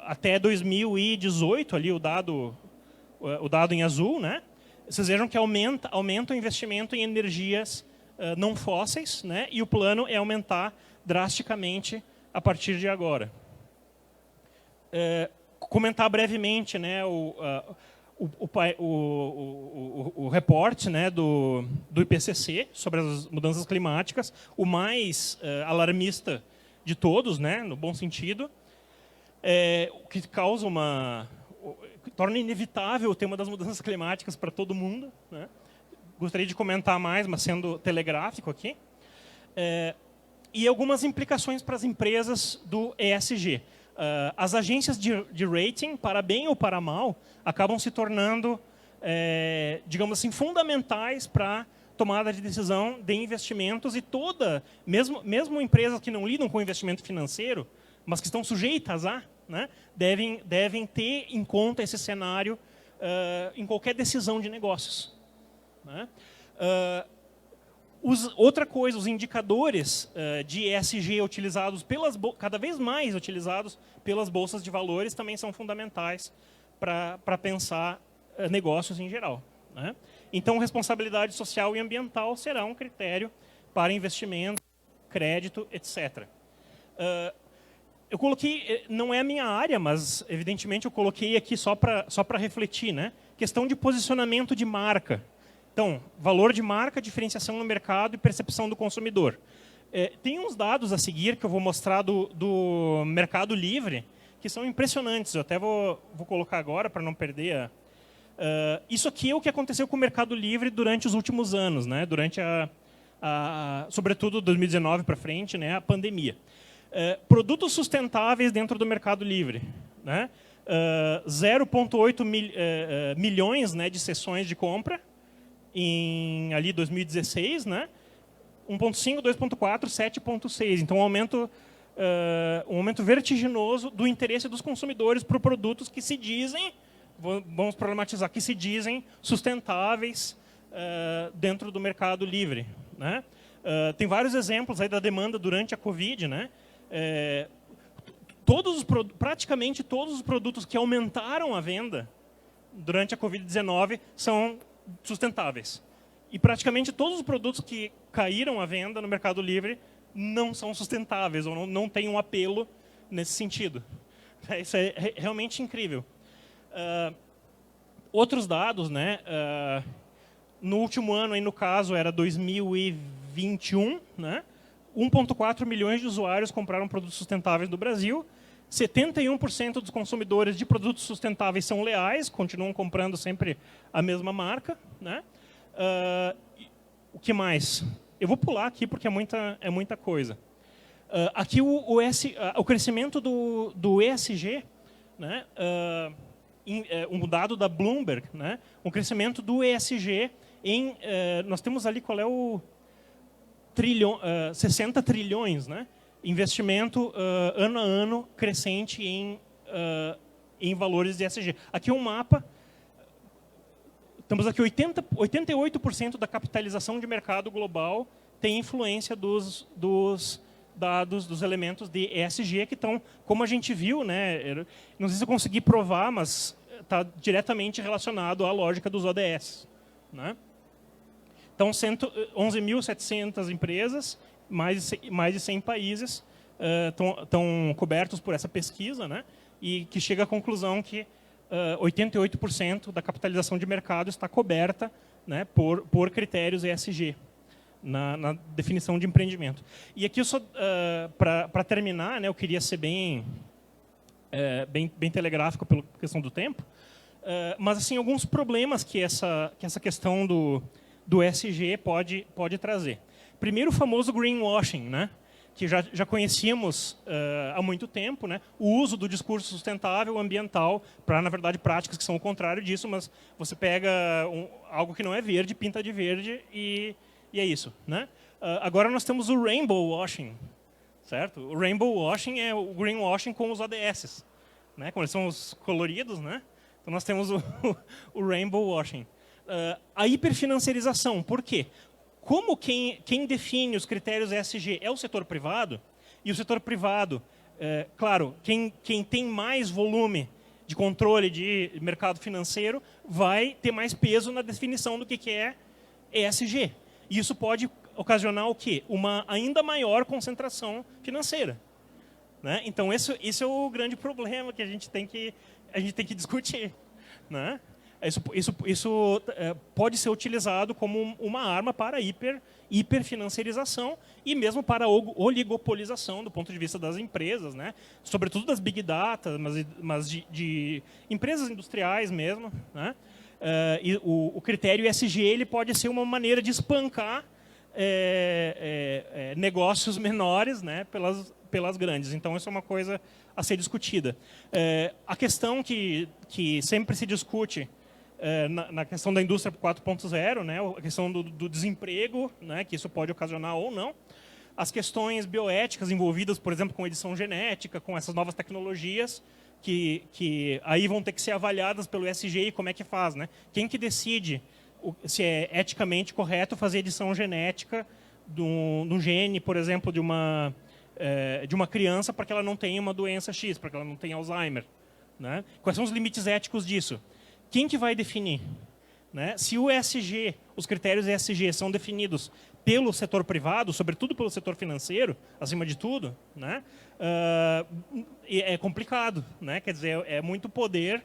até 2018, ali o dado em azul, né? Vocês vejam que aumenta o investimento em energias não fósseis, né? E o plano é aumentar drasticamente a partir de agora. Comentar brevemente, né, o reporte, né, do IPCC sobre as mudanças climáticas, o mais alarmista de todos, né, no bom sentido, o que causa torna inevitável o tema das mudanças climáticas para todo mundo, né? Gostaria de comentar mais, mas sendo telegráfico aqui. E algumas implicações para as empresas do ESG. As agências de rating, para bem ou para mal, acabam se tornando, digamos assim, fundamentais para a tomada de decisão de investimentos, e mesmo empresas que não lidam com investimento financeiro, mas que estão sujeitas né, devem ter em conta esse cenário em qualquer decisão de negócios. Né? Outra coisa, os indicadores de ESG utilizados cada vez mais utilizados pelas bolsas de valores também são fundamentais para pensar negócios em geral. Né? Então, responsabilidade social e ambiental será um critério para investimento, crédito, etc. Eu coloquei, não é a minha área, mas evidentemente eu coloquei aqui só para refletir, né? Questão de posicionamento de marca. Então, valor de marca, diferenciação no mercado e percepção do consumidor. Tem uns dados a seguir que eu vou mostrar do Mercado Livre, que são impressionantes. Eu até vou colocar agora para não perder. Isso aqui é o que aconteceu com o Mercado Livre durante os últimos anos, né? Durante sobretudo 2019 para frente, né? A pandemia. Produtos sustentáveis dentro do Mercado Livre. Né? 0,8 milhões, né, de sessões de compra em ali 2016, né? 1,5, 2,4, 7,6. Então, um aumento vertiginoso do interesse dos consumidores por produtos que se dizem, vamos problematizar, que se dizem sustentáveis dentro do Mercado Livre. Né? Tem vários exemplos aí da demanda durante a Covid. Né? Praticamente todos os produtos que aumentaram a venda durante a Covid-19 são sustentáveis. E praticamente todos os produtos que caíram à venda no Mercado Livre não são sustentáveis, ou não têm um apelo nesse sentido. Isso é realmente incrível. Outros dados, né? No último ano, aí, no caso, era 2021, né? 1,4 milhões de usuários compraram produtos sustentáveis no Brasil. 71% dos consumidores de produtos sustentáveis são leais, continuam comprando sempre a mesma marca. Né? O que mais? Eu vou pular aqui porque é muita coisa. Aqui o crescimento do ESG, né, um dado da Bloomberg, né, um crescimento do ESG nós temos ali qual é o 60 trilhões, né, investimento ano a ano crescente em valores de ESG. Aqui um mapa. Temos aqui 88% da capitalização de mercado global tem influência dos dados, dos elementos de ESG, que estão, como a gente viu, né, não sei se eu consegui provar, mas está diretamente relacionado à lógica dos ODS. Né? Então, 11.700 empresas, mais de 100 países estão cobertos por essa pesquisa, né, e que chega à conclusão que 88% da capitalização de mercado está coberta, né, por critérios ESG na definição de empreendimento. E aqui, para terminar, né, eu queria ser bem telegráfico pela questão do tempo, mas assim, alguns problemas que essa questão do ESG pode trazer. Primeiro, o famoso greenwashing, né, que já conhecíamos há muito tempo, né? O uso do discurso sustentável ambiental para, na verdade, práticas que são o contrário disso, mas você pega algo que não é verde, pinta de verde e é isso. Né? Agora nós temos o rainbow washing, certo? O rainbow washing é o greenwashing com os ODS, né? Como eles são os coloridos, né? Então nós temos o rainbow washing. A hiperfinanciarização, por quê? Como quem define os critérios ESG é o setor privado, e o setor privado, claro, quem tem mais volume de controle de mercado financeiro vai ter mais peso na definição do que é ESG. E isso pode ocasionar o quê? Uma ainda maior concentração financeira. Né? Então, esse é o grande problema que a gente tem que discutir. Né? Isso pode ser utilizado como uma arma para hiperfinanciarização e mesmo para oligopolização do ponto de vista das empresas, né? Sobretudo das big data, mas de empresas industriais mesmo. Né? E o critério ESG ele pode ser uma maneira de espancar negócios menores, né, pelas grandes. Então, isso é uma coisa a ser discutida. A questão que sempre se discute na questão da indústria 4.0, né, a questão do desemprego, né, que isso pode ocasionar ou não, as questões bioéticas envolvidas, por exemplo, com edição genética, com essas novas tecnologias, que aí vão ter que ser avaliadas pelo ESG e como é que faz. Né? Quem que decide se é eticamente correto fazer edição genética do gene, por exemplo, de uma criança para que ela não tenha uma doença X, para que ela não tenha Alzheimer. Né? Quais são os limites éticos disso? Quem que vai definir? Né? Se o ESG, os critérios ESG são definidos pelo setor privado, sobretudo pelo setor financeiro, acima de tudo, né? É complicado. Né? Quer dizer, é muito poder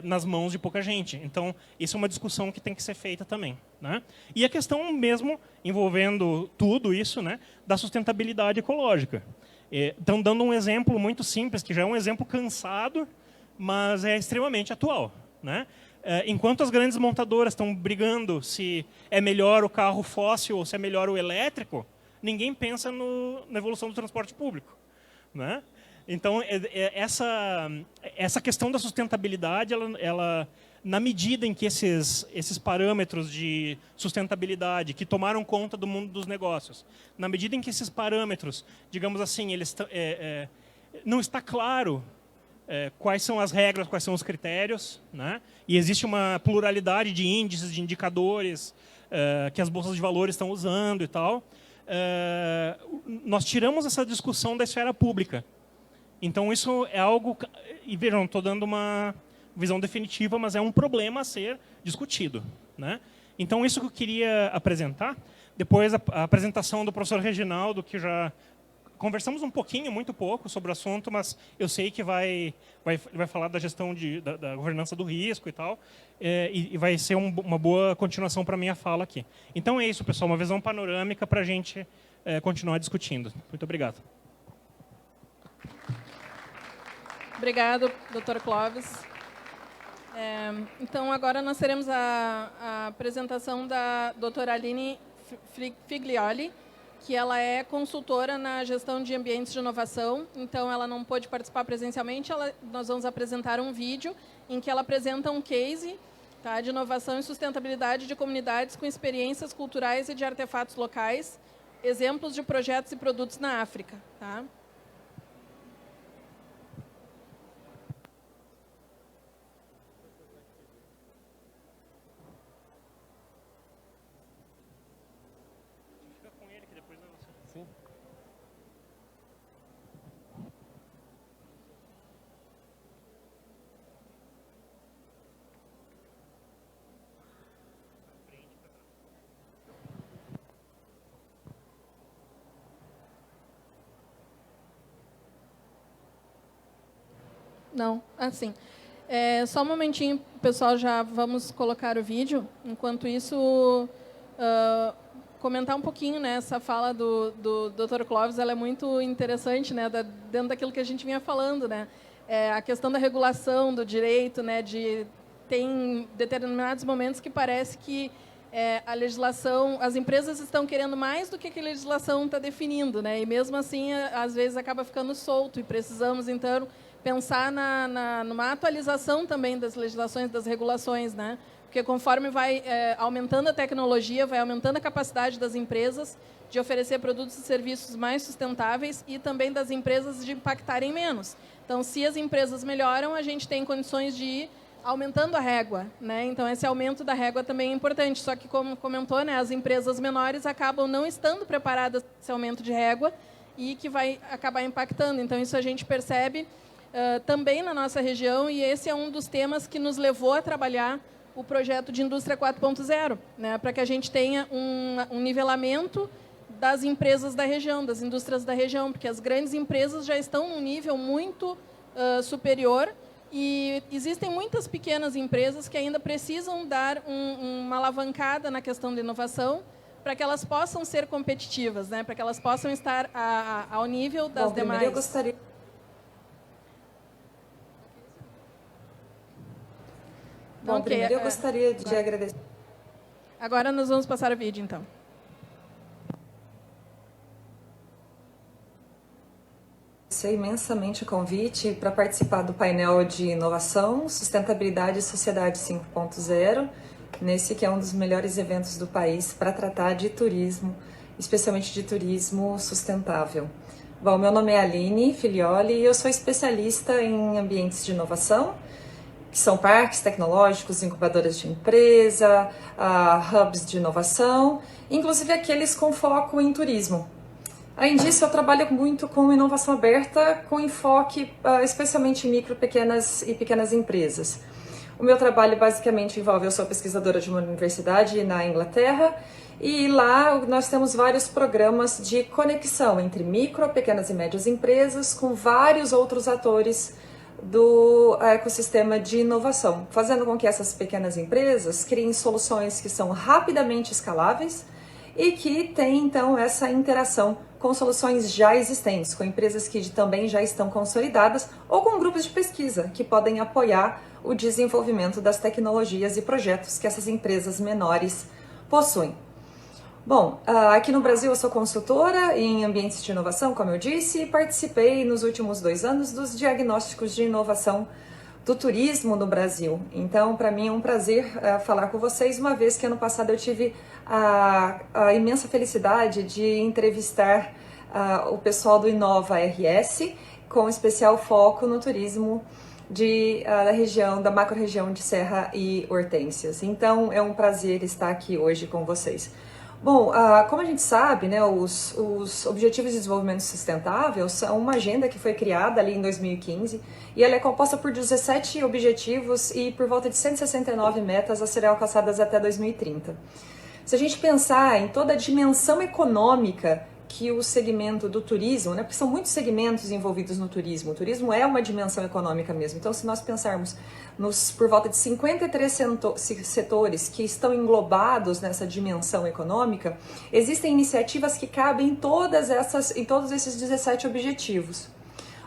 nas mãos de pouca gente. Então, isso é uma discussão que tem que ser feita também. Né? E a questão mesmo, envolvendo tudo isso, né, da sustentabilidade ecológica. Então, dando um exemplo muito simples, que já é um exemplo cansado, mas é extremamente atual. Né? Enquanto as grandes montadoras estão brigando se é melhor o carro fóssil ou se é melhor o elétrico, ninguém pensa na evolução do transporte público. Né? Então, essa questão da sustentabilidade, ela, na medida em que esses parâmetros de sustentabilidade que tomaram conta do mundo dos negócios, na medida em que esses parâmetros, digamos assim, não está claro quais são as regras, quais são os critérios, né? E existe uma pluralidade de índices, de indicadores que as bolsas de valores estão usando e tal. Nós tiramos essa discussão da esfera pública. Então, isso é algo... E vejam, estou dando uma visão definitiva, mas é um problema a ser discutido. Né? Então, isso que eu queria apresentar. Depois, a apresentação do professor Reginaldo, que já conversamos um pouquinho, muito pouco, sobre o assunto, mas eu sei que vai falar da gestão da governança do risco e tal, e vai ser uma boa continuação para a minha fala aqui. Então, é isso, pessoal, uma visão panorâmica para a gente continuar discutindo. Muito obrigado. Obrigado, Dr. Clóvis. Então, agora nós teremos a apresentação da doutora Aline Figlioli, que ela é consultora na gestão de ambientes de inovação, então ela não pôde participar presencialmente, nós vamos apresentar um vídeo em que ela apresenta um case, tá, de inovação e sustentabilidade de comunidades com experiências culturais e de artefatos locais, exemplos de projetos e produtos na África. Tá? Não, assim. Só um momentinho, pessoal, já vamos colocar o vídeo. Enquanto isso, comentar um pouquinho, né, essa fala do Dr. Clóvis, ela é muito interessante, né, dentro daquilo que a gente vinha falando, né, a questão da regulação do direito, né, tem determinados momentos que parece que a legislação, as empresas estão querendo mais do que a legislação está definindo, né, e mesmo assim, às vezes acaba ficando solto e precisamos, então, pensar numa atualização também das legislações, das regulações, né? Porque conforme vai aumentando a tecnologia, vai aumentando a capacidade das empresas de oferecer produtos e serviços mais sustentáveis e também das empresas de impactarem menos. Então, se as empresas melhoram, a gente tem condições de ir aumentando a régua, né? Então, esse aumento da régua também é importante. Só que, como comentou, né, as empresas menores acabam não estando preparadas para esse aumento de régua e que vai acabar impactando. Então, isso a gente percebe também na nossa região, e esse é um dos temas que nos levou a trabalhar o projeto de Indústria 4.0, né, para que a gente tenha um nivelamento das empresas da região, das indústrias da região, porque as grandes empresas já estão num nível muito superior e existem muitas pequenas empresas que ainda precisam dar uma alavancada na questão da inovação para que elas possam ser competitivas, né, para que elas possam estar ao nível das demais. Eu gostaria... Bom, primeiro eu gostaria de agradecer. Agora nós vamos passar o vídeo, então. Agradecer imensamente o convite para participar do painel de inovação, sustentabilidade e sociedade 5.0, nesse que é um dos melhores eventos do país para tratar de turismo, especialmente de turismo sustentável. Bom, meu nome é Aline Filioli e eu sou especialista em ambientes de inovação, que são parques tecnológicos, incubadoras de empresa, hubs de inovação, inclusive aqueles com foco em turismo. Além disso, eu trabalho muito com inovação aberta, com enfoque especialmente em micro, pequenas empresas. O meu trabalho basicamente envolve, eu sou pesquisadora de uma universidade na Inglaterra, e lá nós temos vários programas de conexão entre micro, pequenas e médias empresas com vários outros atores do ecossistema de inovação, fazendo com que essas pequenas empresas criem soluções que são rapidamente escaláveis e que têm, então, essa interação com soluções já existentes, com empresas que também já estão consolidadas ou com grupos de pesquisa que podem apoiar o desenvolvimento das tecnologias e projetos que essas empresas menores possuem. Bom, aqui no Brasil eu sou consultora em ambientes de inovação, como eu disse, e participei nos últimos 2 anos dos diagnósticos de inovação do turismo no Brasil. Então, para mim é um prazer falar com vocês, uma vez que ano passado eu tive a imensa felicidade de entrevistar o pessoal do Inova RS, com especial foco no turismo da região, da macro-região de Serra e Hortências. Então, é um prazer estar aqui hoje com vocês. Bom, como a gente sabe, né, os Objetivos de Desenvolvimento Sustentável são uma agenda que foi criada ali em 2015 e ela é composta por 17 objetivos e por volta de 169 metas a serem alcançadas até 2030. Se a gente pensar em toda a dimensão econômica que o segmento do turismo, né, porque são muitos segmentos envolvidos no turismo, o turismo é uma dimensão econômica mesmo, então se nós pensarmos por volta de 53 setores que estão englobados nessa dimensão econômica, existem iniciativas que cabem em todos esses 17 objetivos.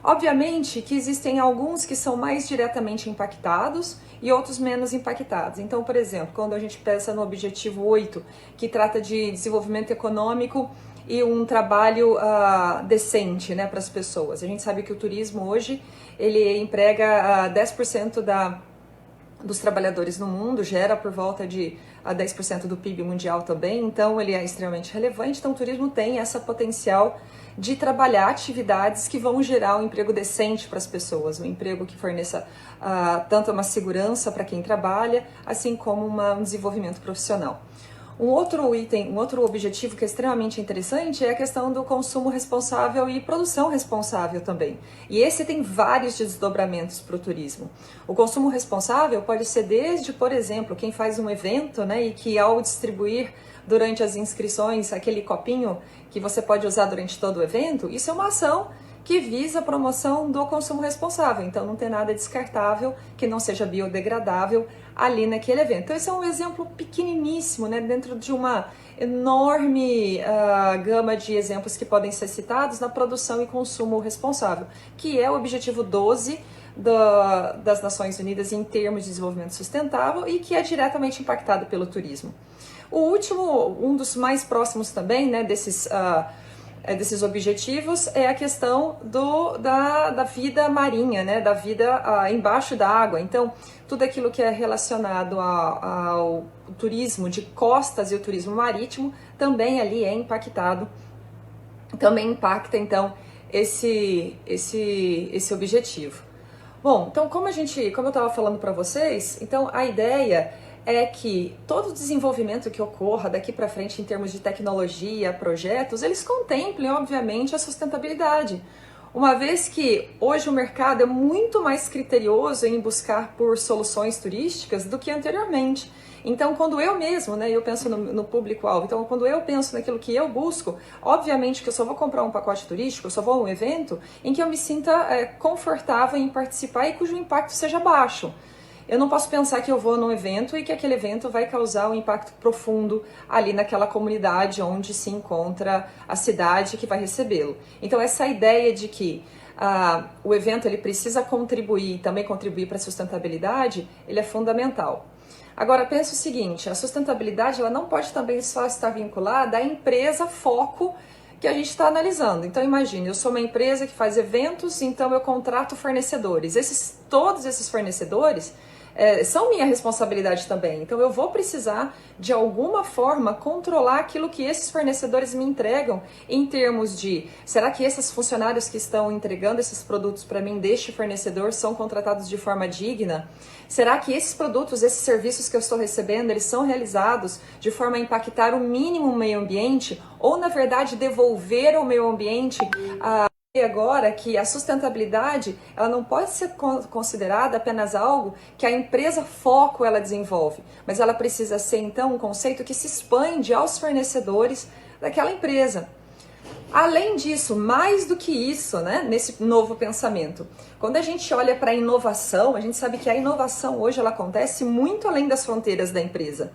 Obviamente que existem alguns que são mais diretamente impactados e outros menos impactados. Então, por exemplo, quando a gente pensa no objetivo 8, que trata de desenvolvimento econômico e um trabalho decente, né, para as pessoas. A gente sabe que o turismo hoje ele emprega 10% dos trabalhadores no mundo, gera por volta de 10% do PIB mundial também, então ele é extremamente relevante. Então o turismo tem essa potencial de trabalhar atividades que vão gerar um emprego decente para as pessoas, um emprego que forneça tanto uma segurança para quem trabalha, assim como um desenvolvimento profissional. Um outro item, um outro objetivo que é extremamente interessante é a questão do consumo responsável e produção responsável também. E esse tem vários desdobramentos para o turismo. O consumo responsável pode ser desde, por exemplo, quem faz um evento, né, e que ao distribuir durante as inscrições aquele copinho que você pode usar durante todo o evento, isso é uma ação que visa a promoção do consumo responsável. Então não tem nada descartável que não seja biodegradável ali naquele evento. Então esse é um exemplo pequeniníssimo, né, dentro de uma enorme gama de exemplos que podem ser citados na produção e consumo responsável, que é o objetivo 12 das Nações Unidas em termos de desenvolvimento sustentável e que é diretamente impactado pelo turismo. O último, um dos mais próximos também, né, desses objetivos é a questão da vida marinha, né, da vida embaixo da água. Então, tudo aquilo que é relacionado ao turismo de costas e o turismo marítimo também ali é impactado, também impacta, então, esse objetivo. Bom, então, como eu estava falando para vocês, então a ideia é que todo o desenvolvimento que ocorra daqui para frente em termos de tecnologia, projetos, eles contemplem, obviamente, a sustentabilidade. Uma vez que hoje o mercado é muito mais criterioso em buscar por soluções turísticas do que anteriormente. Então, quando eu mesmo, né, eu penso no público-alvo, então quando eu penso naquilo que eu busco, obviamente que eu só vou comprar um pacote turístico, eu só vou a um evento em que eu me sinta confortável em participar e cujo impacto seja baixo. Eu não posso pensar que eu vou num evento e que aquele evento vai causar um impacto profundo ali naquela comunidade onde se encontra a cidade que vai recebê-lo. Então essa ideia de que o evento ele precisa contribuir, também contribuir para a sustentabilidade, ele é fundamental. Agora pensa o seguinte, a sustentabilidade ela não pode também só estar vinculada à empresa foco que a gente está analisando. Então imagine, eu sou uma empresa que faz eventos, então eu contrato fornecedores. Todos esses fornecedores são minha responsabilidade também. Então eu vou precisar, de alguma forma, controlar aquilo que esses fornecedores me entregam em termos de, será que esses funcionários que estão entregando esses produtos para mim deste fornecedor são contratados de forma digna? Será que esses produtos, esses serviços que eu estou recebendo, eles são realizados de forma a impactar o mínimo o meio ambiente? Ou, na verdade, devolver ao meio ambiente agora que a sustentabilidade ela não pode ser considerada apenas algo que a empresa foco ela desenvolve, mas ela precisa ser então um conceito que se expande aos fornecedores daquela empresa. Além disso, mais do que isso, né, nesse novo pensamento, quando a gente olha para a inovação, a gente sabe que a inovação hoje ela acontece muito além das fronteiras da empresa.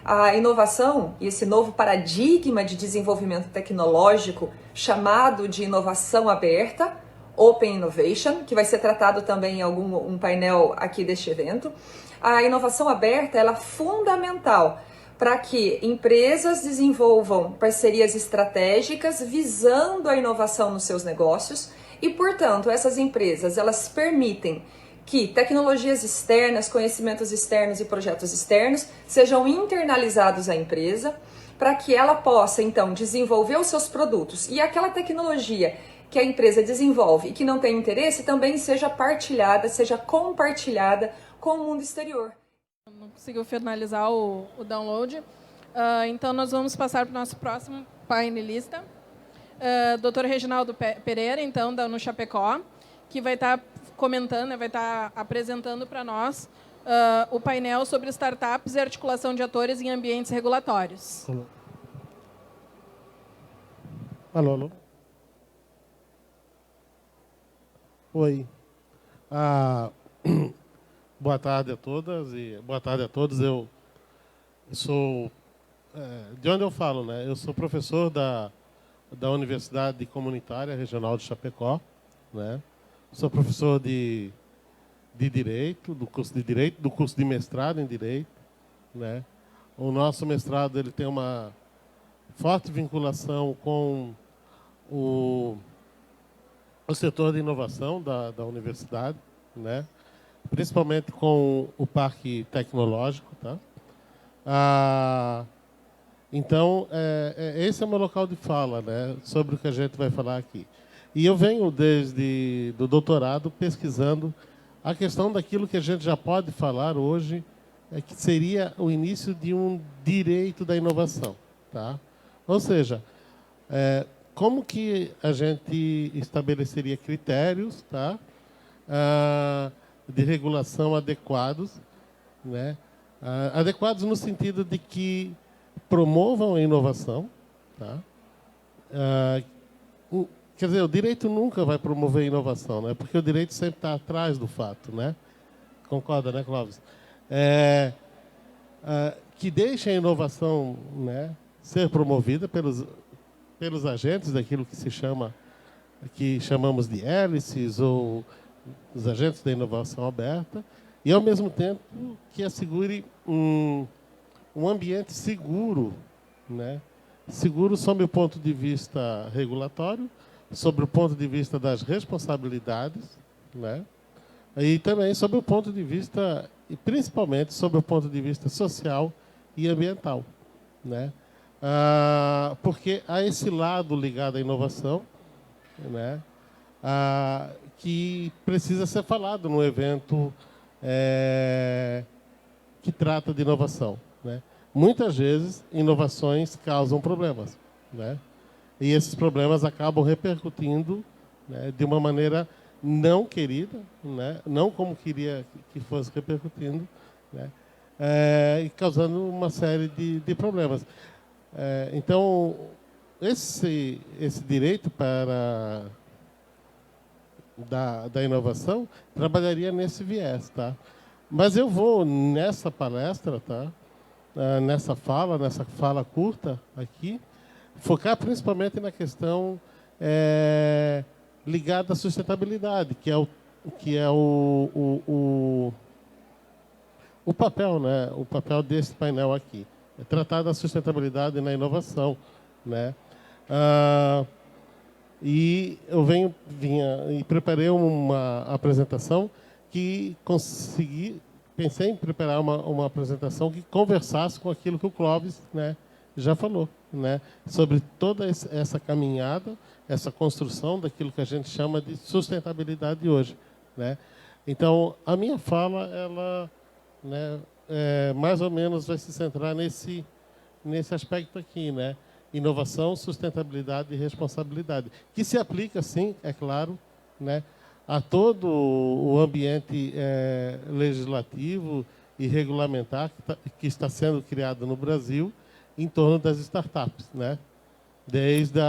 A inovação e esse novo paradigma de desenvolvimento tecnológico chamado de inovação aberta, Open Innovation, que vai ser tratado também em um painel aqui deste evento. A inovação aberta ela é fundamental para que empresas desenvolvam parcerias estratégicas visando a inovação nos seus negócios e, portanto, essas empresas elas permitem que tecnologias externas, conhecimentos externos e projetos externos sejam internalizados à empresa para que ela possa, então, desenvolver os seus produtos e aquela tecnologia que a empresa desenvolve e que não tem interesse também seja partilhada, seja compartilhada com o mundo exterior. Não conseguiu finalizar o download. Então, nós vamos passar para o nosso próximo painelista, Dr. Reginaldo Pereira, então, da Chapecó, que vai estar comentando, vai estar apresentando para nós o painel sobre startups e articulação de atores em ambientes regulatórios. Alô, alô. Oi. Boa tarde a todas e boa tarde a todos. Eu sou de onde eu falo, né? Eu sou professor da Universidade Comunitária Regional de Chapecó, né? Sou professor de Direito, do curso de Direito, do curso de mestrado em Direito, né? O nosso mestrado ele tem uma forte vinculação com o setor de inovação da universidade, né? Principalmente com o parque tecnológico. Tá? Então, esse é o meu local de fala, né, sobre o que a gente vai falar aqui. E eu venho desde do doutorado pesquisando a questão daquilo que a gente já pode falar hoje, que seria o início de um direito da inovação. Tá? Ou seja, como que a gente estabeleceria critérios, tá, de regulação adequados, né, adequados no sentido de que promovam a inovação. Tá? Quer dizer, o direito nunca vai promover a inovação, né, porque o direito sempre está atrás do fato. Né? Concorda, né, Clóvis? Que deixa a inovação, né, ser promovida pelos agentes daquilo que chamamos de hélices, ou os agentes da inovação aberta, e, ao mesmo tempo, que assegure um ambiente seguro, né? Seguro sob o ponto de vista regulatório, sob o ponto de vista das responsabilidades, né? E também sob o ponto de vista, e principalmente sob o ponto de vista social e ambiental, né? Porque há esse lado ligado à inovação, né, que precisa ser falado no evento que trata de inovação. Né? Muitas vezes, inovações causam problemas. Né? E esses problemas acabam repercutindo, né, de uma maneira não querida, né, não como queria que fosse repercutindo, né, e causando uma série de problemas. Então, esse direito da inovação trabalharia nesse viés. Tá? Mas eu vou, nessa palestra, tá? Nessa fala curta aqui, focar principalmente na questão ligada à sustentabilidade, que é o papel, né? O papel desse painel aqui. É tratar da sustentabilidade na inovação, né? E eu vinha e preparei uma apresentação que pensei em preparar uma apresentação que conversasse com aquilo que o Clóvis, né, já falou, né, sobre toda essa caminhada, essa construção daquilo que a gente chama de sustentabilidade hoje, né? Então, a minha fala, ela, né, mais ou menos vai se centrar nesse aspecto aqui, né? Inovação, sustentabilidade e responsabilidade, que se aplica, sim, é claro, né, a todo o ambiente legislativo e regulamentar que está sendo criado no Brasil em torno das startups, né? Desde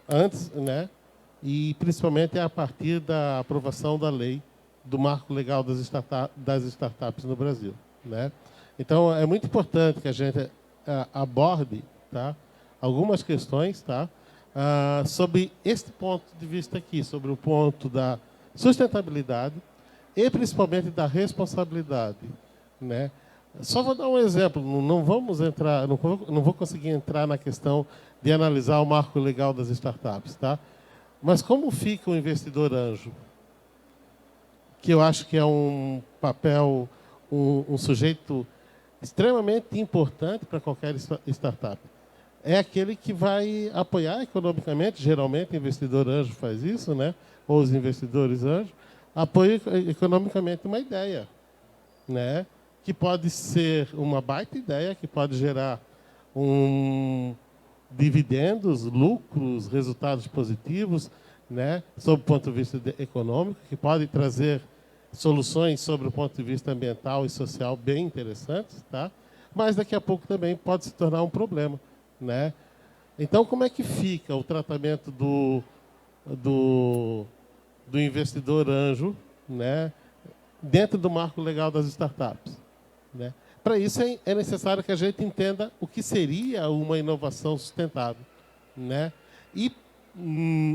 antes, né? E principalmente a partir da aprovação da lei do marco legal das startups no Brasil, né? Então, é muito importante que a gente aborde, tá, algumas questões, tá, sobre este ponto de vista aqui, sobre o ponto da sustentabilidade e principalmente da responsabilidade, né? Só vou dar um exemplo, não vou conseguir entrar na questão de analisar o marco legal das startups, tá? Mas como fica o investidor anjo? Que eu acho que é um papel, um sujeito extremamente importante para qualquer startup. É aquele que vai apoiar economicamente, geralmente o investidor anjo faz isso, né? Ou os investidores anjo, apoia economicamente uma ideia, né? Que pode ser uma baita ideia, que pode gerar dividendos, lucros, resultados positivos, né? Sob o ponto de vista econômico, que pode trazer soluções sobre o ponto de vista ambiental e social bem interessantes, tá? Mas daqui a pouco também pode se tornar um problema, né? Então, como é que fica o tratamento do investidor anjo, né, dentro do marco legal das startups, né? Para isso é necessário que a gente entenda o que seria uma inovação sustentável, né? E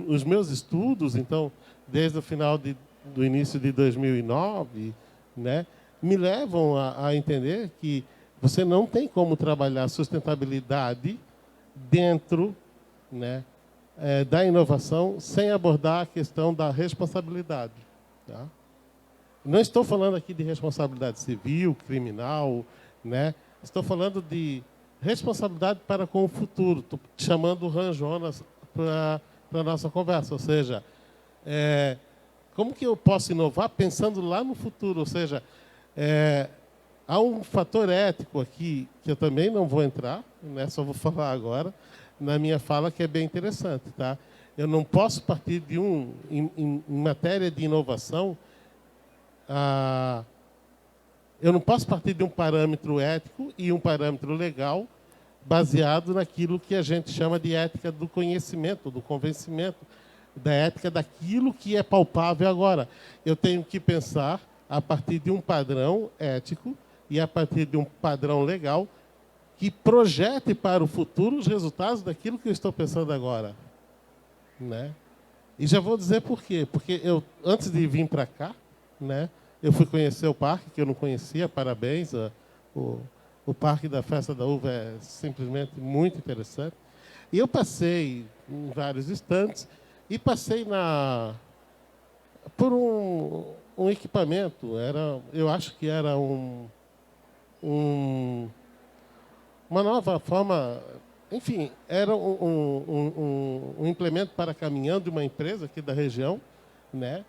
os meus estudos, então, desde o final do início de 2009, né, me levam a entender que Você não tem como trabalhar sustentabilidade dentro, né, da inovação sem abordar a questão da responsabilidade. Tá? Não estou falando aqui de responsabilidade civil, criminal, né? Estou falando de responsabilidade para com o futuro. Estou chamando o Han Jonas para a nossa conversa. Ou seja, como que eu posso inovar pensando lá no futuro? Ou seja, há um fator ético aqui, que eu também não vou entrar, né? Só vou falar agora, na minha fala, que é bem interessante. Tá? Eu não posso partir de em matéria de inovação, eu não posso partir de um parâmetro ético e um parâmetro legal baseado naquilo que a gente chama de ética do conhecimento, do convencimento, da ética daquilo que é palpável agora. Eu tenho que pensar a partir de um padrão ético e a partir de um padrão legal que projete para o futuro os resultados daquilo que eu estou pensando agora. Né? E já vou dizer por quê. Porque eu, antes de vir para cá, né, eu fui conhecer o parque, que eu não conhecia, parabéns. O Parque da Festa da Uva é simplesmente muito interessante. E eu passei em vários estantes e passei por um equipamento. Eu acho que era uma nova forma, enfim, era um implemento para caminhão de uma empresa aqui da região, né?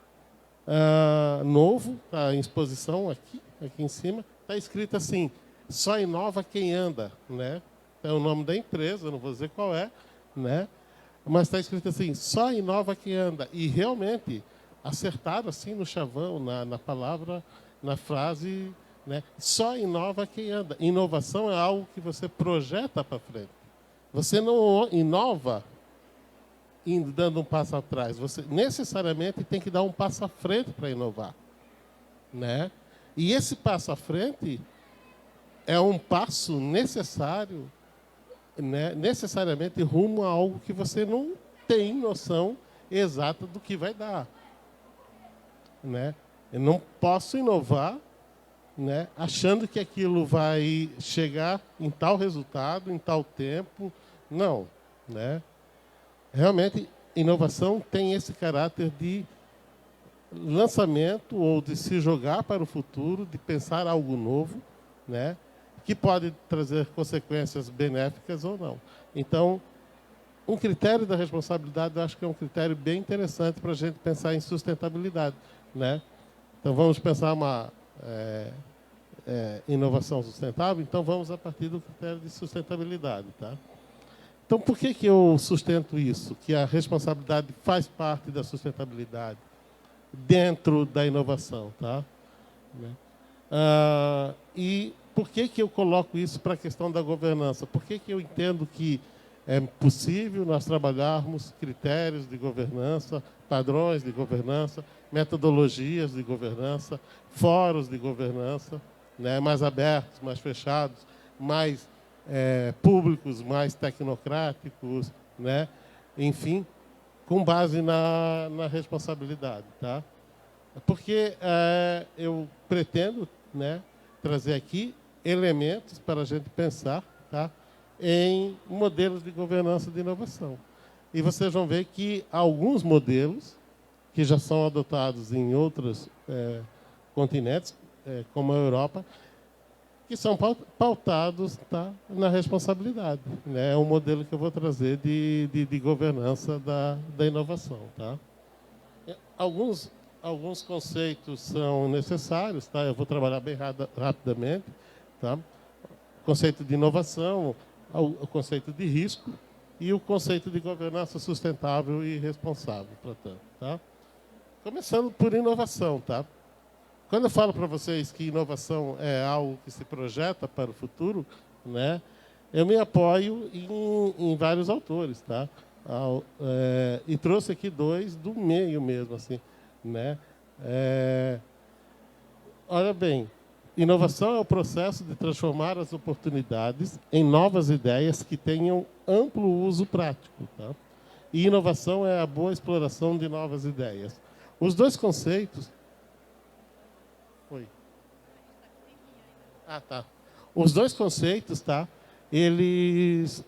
Novo, está em exposição aqui em cima, está escrito assim: só inova quem anda, né? É o nome da empresa, não vou dizer qual é, né? Mas está escrito assim: só inova quem anda. E realmente acertaram assim no chavão, na palavra, na frase. Né? Só inova quem anda. Inovação é algo que você projeta para frente. Você não inova indo dando um passo atrás. Você necessariamente tem que dar um passo à frente para inovar. Né? E esse passo à frente é um passo necessário, né? Necessariamente rumo a algo que você não tem noção exata do que vai dar. Né? Eu não posso inovar, né, achando que aquilo vai chegar em tal resultado, em tal tempo. Não. Né? Realmente, inovação tem esse caráter de lançamento ou de se jogar para o futuro, de pensar algo novo, né, que pode trazer consequências benéficas ou não. Então, um critério da responsabilidade, eu acho que é um critério bem interessante para a gente pensar em sustentabilidade. Né? Então, vamos pensar uma inovação sustentável, então vamos a partir do critério de sustentabilidade. Tá? Então, por que eu sustento isso? Que a responsabilidade faz parte da sustentabilidade dentro da inovação. Tá? E por que eu coloco isso para a questão da governança? Por que eu entendo que é possível nós trabalharmos critérios de governança, padrões de governança, metodologias de governança, fóruns de governança, né, mais abertos, mais fechados, mais públicos, mais tecnocráticos, né, enfim, com base na responsabilidade. Tá? Porque eu pretendo, né, trazer aqui elementos para a gente pensar, tá, em modelos de governança de inovação. E vocês vão ver que alguns modelos que já são adotados em outros continentes, como a Europa, que são pautados, tá, na responsabilidade. Né? É um modelo que eu vou trazer de governança da inovação. Tá? Alguns conceitos são necessários, tá? Eu vou trabalhar bem rapidamente. Tá? O conceito de inovação, o conceito de risco e o conceito de governança sustentável e responsável, portanto. Tá? Começando por inovação. Tá? Quando eu falo para vocês que inovação é algo que se projeta para o futuro, né, eu me apoio em vários autores. Tá? E trouxe aqui dois do meio mesmo. Assim, né? Olha bem, inovação é o processo de transformar as oportunidades em novas ideias que tenham amplo uso prático. Tá? E inovação é a boa exploração de novas ideias. Os dois conceitos... Oi. Tá. os dois conceitos, tá? Eles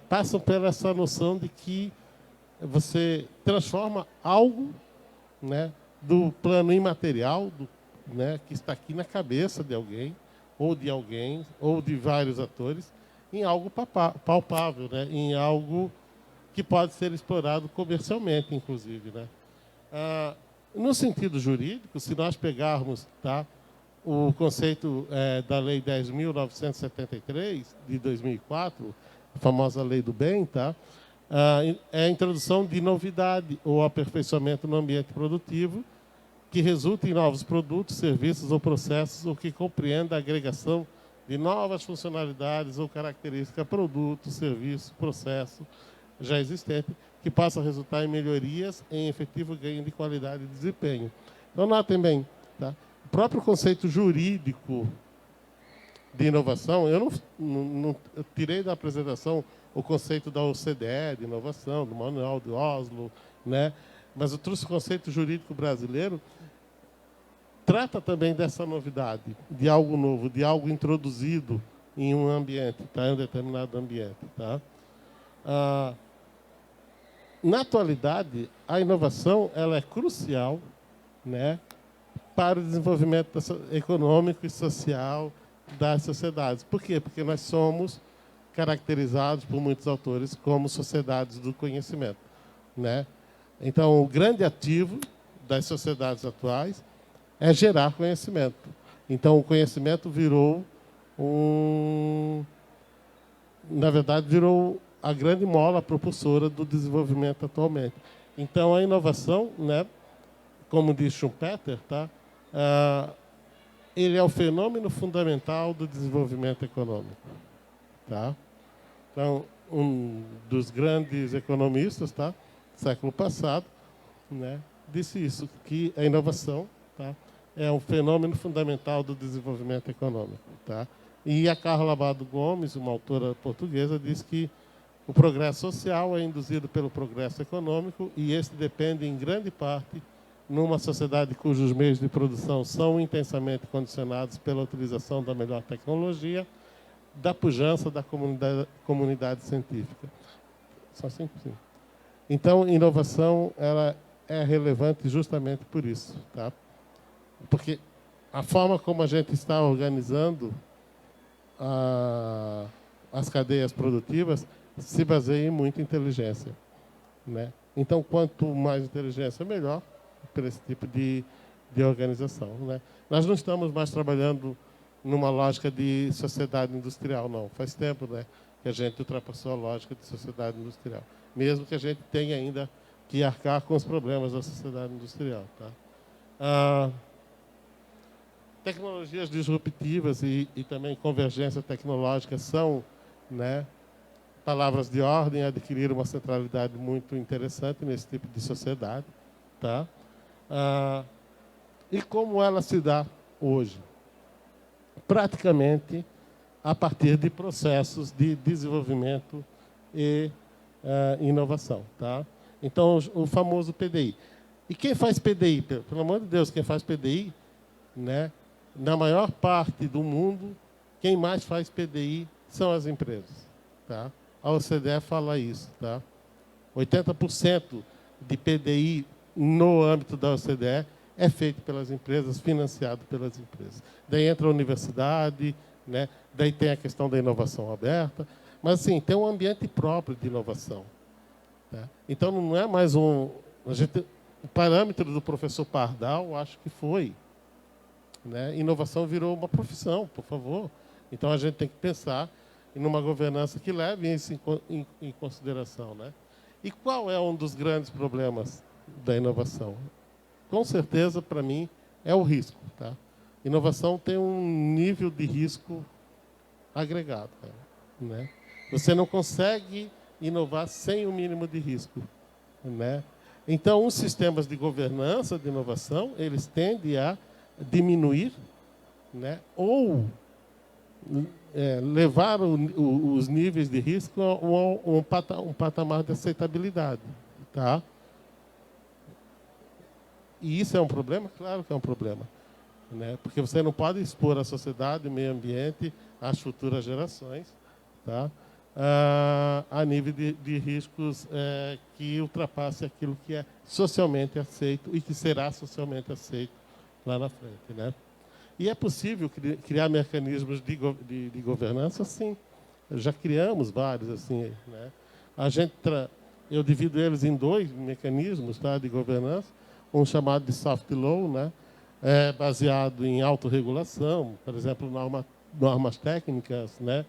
passam pela essa noção de que você transforma algo, né, do plano imaterial, né, que está aqui na cabeça de alguém, ou de vários atores, em algo palpável, né, em algo que pode ser explorado comercialmente, inclusive, né? No sentido jurídico, se nós pegarmos, tá, o conceito da Lei 10.973, de 2004, a famosa Lei do Bem, tá? É a introdução de novidade ou aperfeiçoamento no ambiente produtivo que resulta em novos produtos, serviços ou processos ou que compreenda a agregação de novas funcionalidades ou características a produto, serviço, processo já existente, que possa resultar em melhorias em efetivo ganho de qualidade e desempenho. Então, notem bem, tá? O próprio conceito jurídico de inovação, eu eu tirei da apresentação o conceito da OCDE de inovação, do Manual de Oslo, né? Mas eu trouxe o conceito jurídico brasileiro, trata também dessa novidade, de algo novo, de algo introduzido em um ambiente, tá? Em um determinado ambiente. Tá? Na atualidade, a inovação ela é crucial, né, para o desenvolvimento econômico e social das sociedades. Por quê? Porque nós somos caracterizados por muitos autores como sociedades do conhecimento, né? Então, o grande ativo das sociedades atuais é gerar conhecimento. Então, o conhecimento virou na verdade, virou a grande mola propulsora do desenvolvimento atualmente. Então, a inovação, né, como diz Schumpeter, tá, ele é o fenômeno fundamental do desenvolvimento econômico. Tá? Então, um dos grandes economistas, tá, do século passado, né, disse isso, que a inovação, tá, é um fenômeno fundamental do desenvolvimento econômico. Tá? E a Carla Abado Gomes, uma autora portuguesa, diz que o progresso social é induzido pelo progresso econômico e este depende, em grande parte, numa sociedade cujos meios de produção são intensamente condicionados pela utilização da melhor tecnologia, da pujança da comunidade científica. Só assim, sim. Então, inovação ela é relevante justamente por isso. Tá? Porque a forma como a gente está organizando as cadeias produtivas se baseia em muita inteligência. Né? Então, quanto mais inteligência, melhor para esse tipo de organização. Né? Nós não estamos mais trabalhando numa lógica de sociedade industrial, não. Faz tempo, né, que a gente ultrapassou a lógica de sociedade industrial. Mesmo que a gente tenha ainda que arcar com os problemas da sociedade industrial. Tá? Tecnologias disruptivas e também convergência tecnológica são, né, palavras de ordem, adquiriram uma centralidade muito interessante nesse tipo de sociedade. Tá? E como ela se dá hoje? Praticamente a partir de processos de desenvolvimento e inovação. Tá? Então, o famoso PDI. E quem faz PDI? Pelo amor de Deus, quem faz PDI, né, na maior parte do mundo, quem mais faz PDI são as empresas. Tá? A OCDE fala isso. Tá? 80% de PDI no âmbito da OCDE é feito pelas empresas, financiado pelas empresas. Daí entra a universidade, né? Daí tem a questão da inovação aberta, mas assim, tem um ambiente próprio de inovação. Tá? Então não é mais o parâmetro do professor Pardal, acho que foi. Né? Inovação virou uma profissão, por favor. Então a gente tem que pensar em uma governança que leve isso em consideração. Né? E qual é um dos grandes problemas da inovação? Com certeza, para mim, é o risco. Tá? Inovação tem um nível de risco agregado. Né? Você não consegue inovar sem o mínimo de risco. Né? Então, os sistemas de governança de inovação, eles tendem a diminuir, né? Ou levar os níveis de risco a um patamar de aceitabilidade. Tá? E isso é um problema? Claro que é um problema. né? Porque você não pode expor a sociedade, o meio ambiente, às futuras gerações, tá? A nível de riscos que ultrapasse aquilo que é socialmente aceito e que será socialmente aceito lá na frente, né? E é possível criar mecanismos de governança, sim. Já criamos vários, assim, né? Eu divido eles em 2 mecanismos, tá, de governança. Um chamado de soft law, né? Baseado em autorregulação, por exemplo, normas técnicas, né?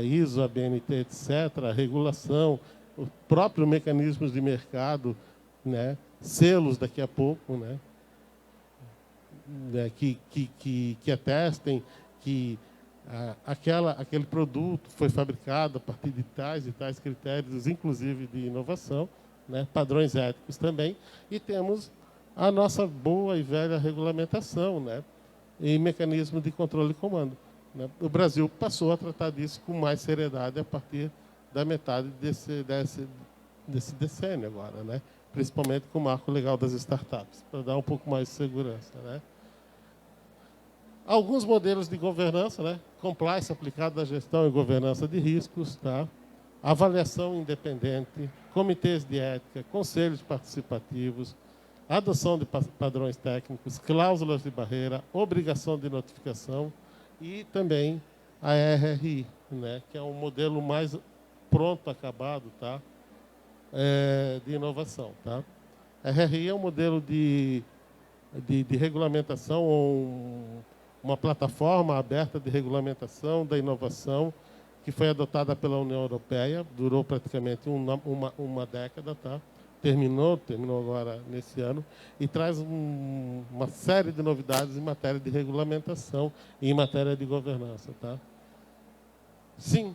ISO, ABNT, etc., regulação, os próprios mecanismos de mercado, né? Selos daqui a pouco, né? Que atestem que aquele produto foi fabricado a partir de tais e tais critérios, inclusive de inovação, né? Padrões éticos também, e temos a nossa boa e velha regulamentação, né? E mecanismo de controle e comando, né? O Brasil passou a tratar disso com mais seriedade a partir da metade desse decênio agora, né? Principalmente com o marco legal das startups, para dar um pouco mais de segurança, né? Alguns modelos de governança, né? Compliance aplicado à gestão e governança de riscos, tá? Avaliação independente, comitês de ética, conselhos participativos, adoção de padrões técnicos, cláusulas de barreira, obrigação de notificação e também a RRI, né? Que é um modelo mais pronto, acabado, tá? De inovação, tá? A RRI é um modelo de regulamentação, uma plataforma aberta de regulamentação da inovação que foi adotada pela União Europeia, durou praticamente uma década, tá? Terminou agora nesse ano, e traz uma série de novidades em matéria de regulamentação e em matéria de governança, tá? Sim,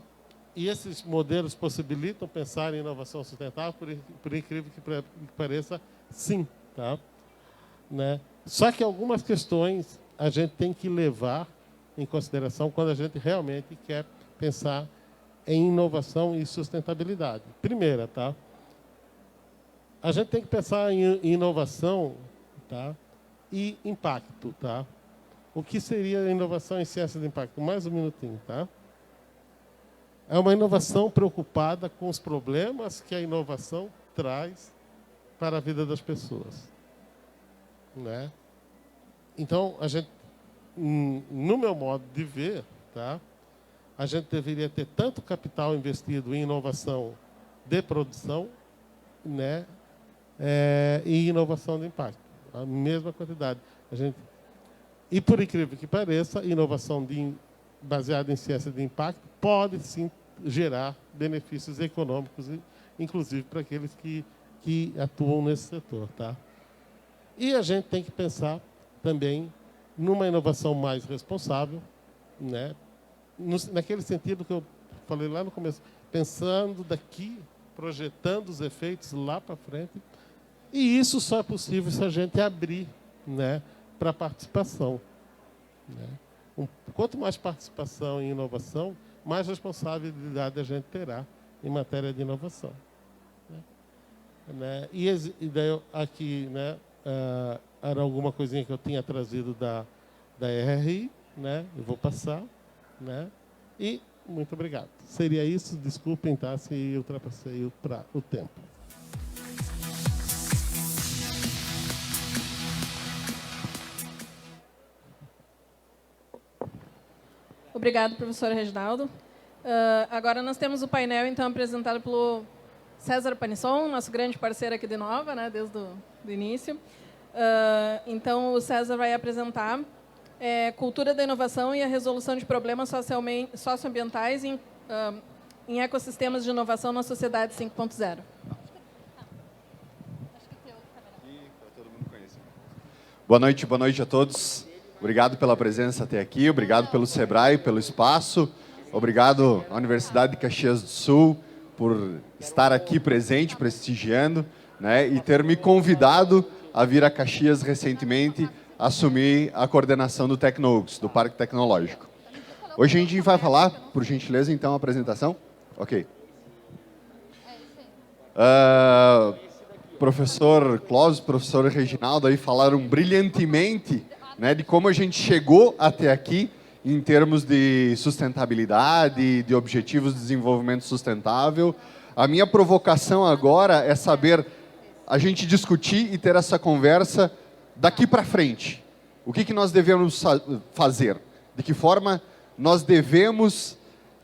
e esses modelos possibilitam pensar em inovação sustentável, por incrível que pareça, sim, tá? Né? Só que algumas questões a gente tem que levar em consideração quando a gente realmente quer pensar em inovação e sustentabilidade. Primeira, tá? A gente tem que pensar em inovação, tá? E impacto, tá? O que seria inovação em ciência de impacto? Mais um minutinho, tá? É uma inovação preocupada com os problemas que a inovação traz para a vida das pessoas, né? Então, a gente, no meu modo de ver, tá? A gente deveria ter tanto capital investido em inovação de produção, né? E inovação de impacto, a mesma quantidade. E por incrível que pareça, inovação baseada em ciência de impacto pode sim gerar benefícios econômicos, inclusive para aqueles que atuam nesse setor, tá? E a gente tem que pensar também numa inovação mais responsável, né? Naquele sentido que eu falei lá no começo, pensando daqui, projetando os efeitos lá para frente. E isso só é possível se a gente abrir, né, para participação, né? Quanto mais participação em inovação, mais responsabilidade a gente terá em matéria de inovação, né? E daí aqui, né, era alguma coisinha que eu tinha trazido da RRI, né? Eu vou passar, né? E muito obrigado. Seria isso. Desculpem, tá, se ultrapassei o tempo. Obrigado, professor Reginaldo. Agora nós temos o painel, então, apresentado pelo César Panisson, nosso grande parceiro aqui de Nova, né, desde o início. Então, o César vai apresentar cultura da inovação e a resolução de problemas socioambientais em ecossistemas de inovação na sociedade 5.0. Boa noite a todos. Obrigado pela presença até aqui, obrigado pelo Sebrae, pelo espaço, obrigado à Universidade de Caxias do Sul por estar aqui presente, prestigiando, né, e ter me convidado a vir a Caxias recentemente assumir a coordenação do Tecnolux, do Parque Tecnológico. Hoje a gente vai falar, por gentileza, então, a apresentação? Ok. Professor Clóvis, professor Reginaldo aí falaram brilhantemente né, de como a gente chegou até aqui em termos de sustentabilidade, de objetivos de desenvolvimento sustentável. A minha provocação agora é saber a gente discutir e ter essa conversa daqui para frente. O que nós devemos fazer? De que forma nós devemos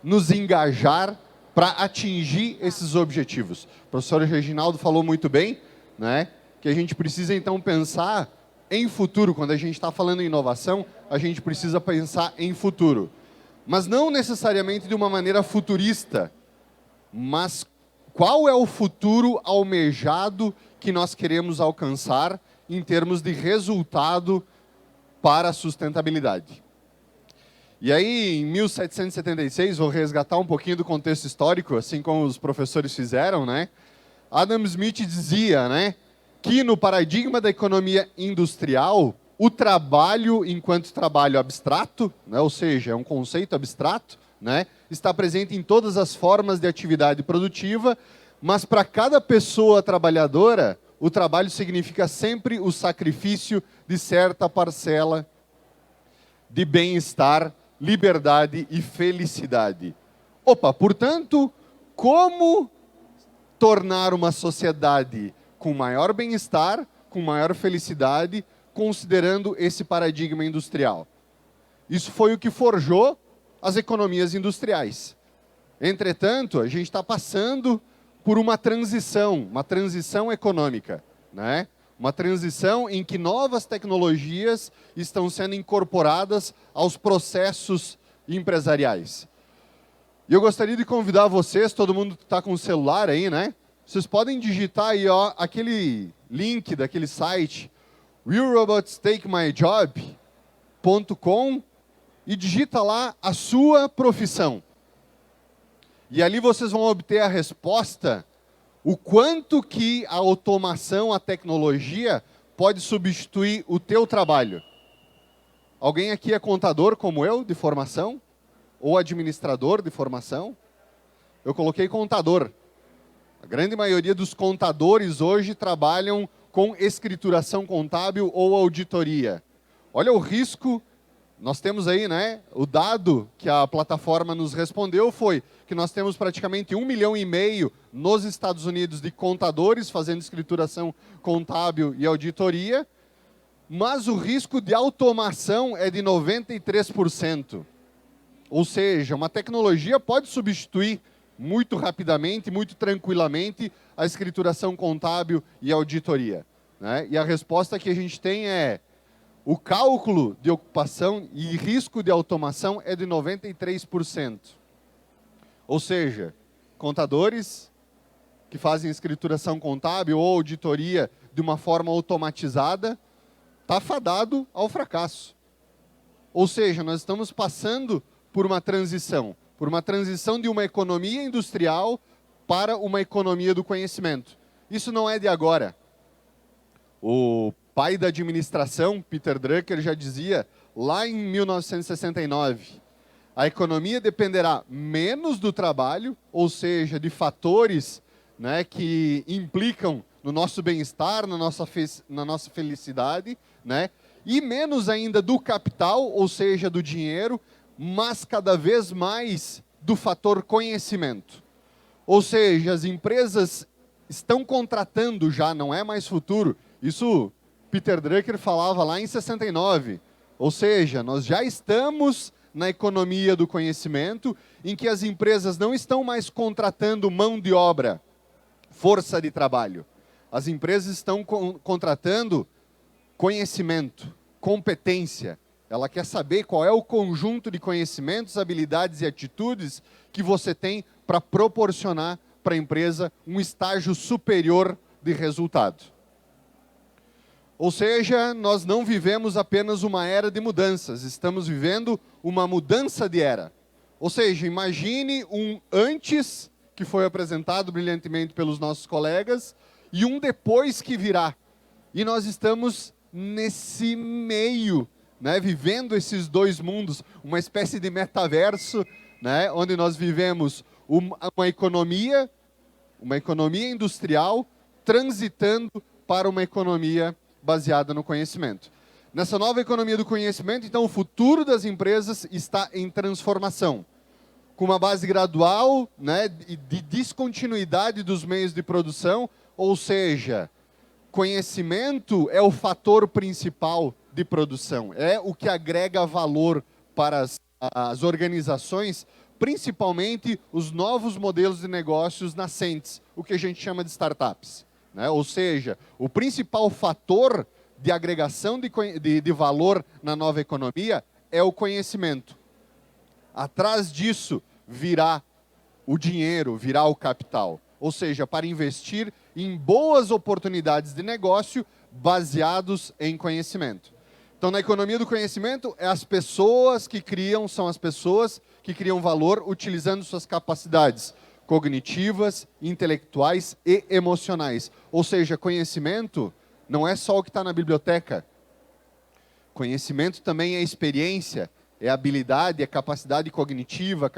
nos engajar para atingir esses objetivos? O professor Reginaldo falou muito bem, né, que a gente precisa então pensar em futuro. Quando a gente está falando em inovação, a gente precisa pensar em futuro. Mas não necessariamente de uma maneira futurista, mas qual é o futuro almejado que nós queremos alcançar em termos de resultado para a sustentabilidade. E aí, em 1776, vou resgatar um pouquinho do contexto histórico, assim como os professores fizeram, né? Adam Smith dizia, né, que no paradigma da economia industrial, o trabalho, enquanto trabalho abstrato, né, ou seja, é um conceito abstrato, né, está presente em todas as formas de atividade produtiva, mas para cada pessoa trabalhadora, o trabalho significa sempre o sacrifício de certa parcela de bem-estar, liberdade e felicidade. Opa, portanto, como tornar uma sociedade com maior bem-estar, com maior felicidade, considerando esse paradigma industrial? Isso foi o que forjou as economias industriais. Entretanto, a gente está passando por uma transição econômica, né? Uma transição em que novas tecnologias estão sendo incorporadas aos processos empresariais. E eu gostaria de convidar vocês, todo mundo está com o celular aí, né? Vocês podem digitar aí, ó, aquele link daquele site, willrobotstakemyjob.com, e digita lá a sua profissão. E ali vocês vão obter a resposta, o quanto que a automação, a tecnologia, pode substituir o teu trabalho. Alguém aqui é contador como eu, de formação? Ou administrador de formação? Eu coloquei contador. A grande maioria dos contadores hoje trabalham com escrituração contábil ou auditoria. Olha o risco. Nós temos aí, né, o dado que a plataforma nos respondeu foi que nós temos praticamente 1,5 milhão nos Estados Unidos de contadores fazendo escrituração contábil e auditoria, mas o risco de automação é de 93%. Ou seja, uma tecnologia pode substituir muito rapidamente, muito tranquilamente, a escrituração contábil e auditoria, né? E a resposta que a gente tem é: o cálculo de ocupação e risco de automação é de 93%. Ou seja, contadores que fazem escrituração contábil ou auditoria de uma forma automatizada, está fadado ao fracasso. Ou seja, nós estamos passando por uma transição de uma economia industrial para uma economia do conhecimento. Isso não é de agora. O pai da administração, Peter Drucker, já dizia, lá em 1969, a economia dependerá menos do trabalho, ou seja, de fatores, né, que implicam no nosso bem-estar, na nossa felicidade, né, e menos ainda do capital, ou seja, do dinheiro, mas cada vez mais do fator conhecimento. Ou seja, as empresas estão contratando já, não é mais futuro. Isso Peter Drucker falava lá em 69. Ou seja, nós já estamos na economia do conhecimento, em que as empresas não estão mais contratando mão de obra, força de trabalho. As empresas estão contratando conhecimento, competência. Ela quer saber qual é o conjunto de conhecimentos, habilidades e atitudes que você tem para proporcionar para a empresa um estágio superior de resultado. Ou seja, nós não vivemos apenas uma era de mudanças, estamos vivendo uma mudança de era. Ou seja, imagine um antes, que foi apresentado brilhantemente pelos nossos colegas, e um depois que virá. E nós estamos nesse meio, né, vivendo esses dois mundos, uma espécie de metaverso, né, onde nós vivemos uma economia industrial transitando para uma economia baseada no conhecimento. Nessa nova economia do conhecimento, então, o futuro das empresas está em transformação, com uma base gradual, né, de descontinuidade dos meios de produção, ou seja, conhecimento é o fator principal de produção, é o que agrega valor para as organizações, principalmente os novos modelos de negócios nascentes, o que a gente chama de startups, né? Ou seja, o principal fator de agregação de valor na nova economia é o conhecimento. Atrás disso virá o dinheiro, virá o capital. Ou seja, para investir em boas oportunidades de negócio baseados em conhecimento. Então, na economia do conhecimento, são as pessoas que criam valor utilizando suas capacidades cognitivas, intelectuais e emocionais. Ou seja, conhecimento não é só o que está na biblioteca. Conhecimento também é experiência, é habilidade, é capacidade cognitiva,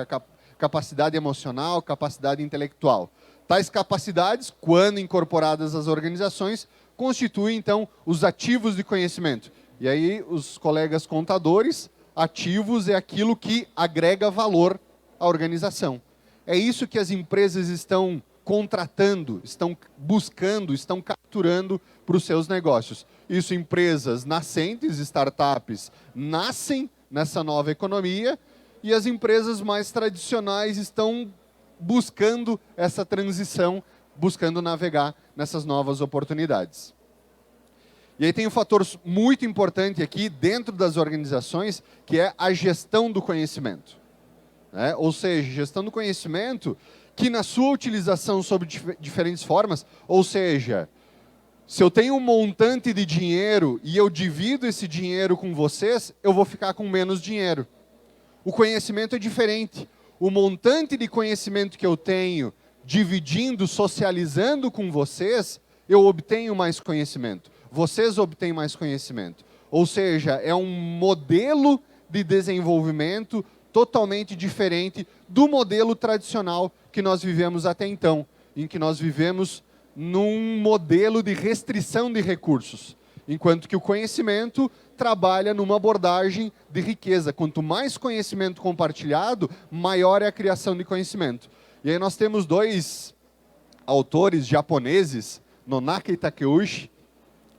capacidade emocional, capacidade intelectual. Tais capacidades, quando incorporadas às organizações, constituem, então, os ativos de conhecimento. E aí, os colegas contadores, ativos é aquilo que agrega valor à organização. É isso que as empresas estão contratando, estão buscando, estão capturando para os seus negócios. Isso, empresas nascentes, startups, nascem nessa nova economia e as empresas mais tradicionais estão buscando essa transição, buscando navegar nessas novas oportunidades. E aí tem um fator muito importante aqui dentro das organizações, que é a gestão do conhecimento. Ou seja, gestão do conhecimento que na sua utilização sob diferentes formas, ou seja, se eu tenho um montante de dinheiro e eu divido esse dinheiro com vocês, eu vou ficar com menos dinheiro. O conhecimento é diferente. O montante de conhecimento que eu tenho, dividindo, socializando com vocês, eu obtenho mais conhecimento. Vocês obtêm mais conhecimento. Ou seja, é um modelo de desenvolvimento totalmente diferente do modelo tradicional que nós vivemos até então, em que nós vivemos num modelo de restrição de recursos, enquanto que o conhecimento trabalha numa abordagem de riqueza. Quanto mais conhecimento compartilhado, maior é a criação de conhecimento. E aí nós temos dois autores japoneses, Nonaka e Takeuchi,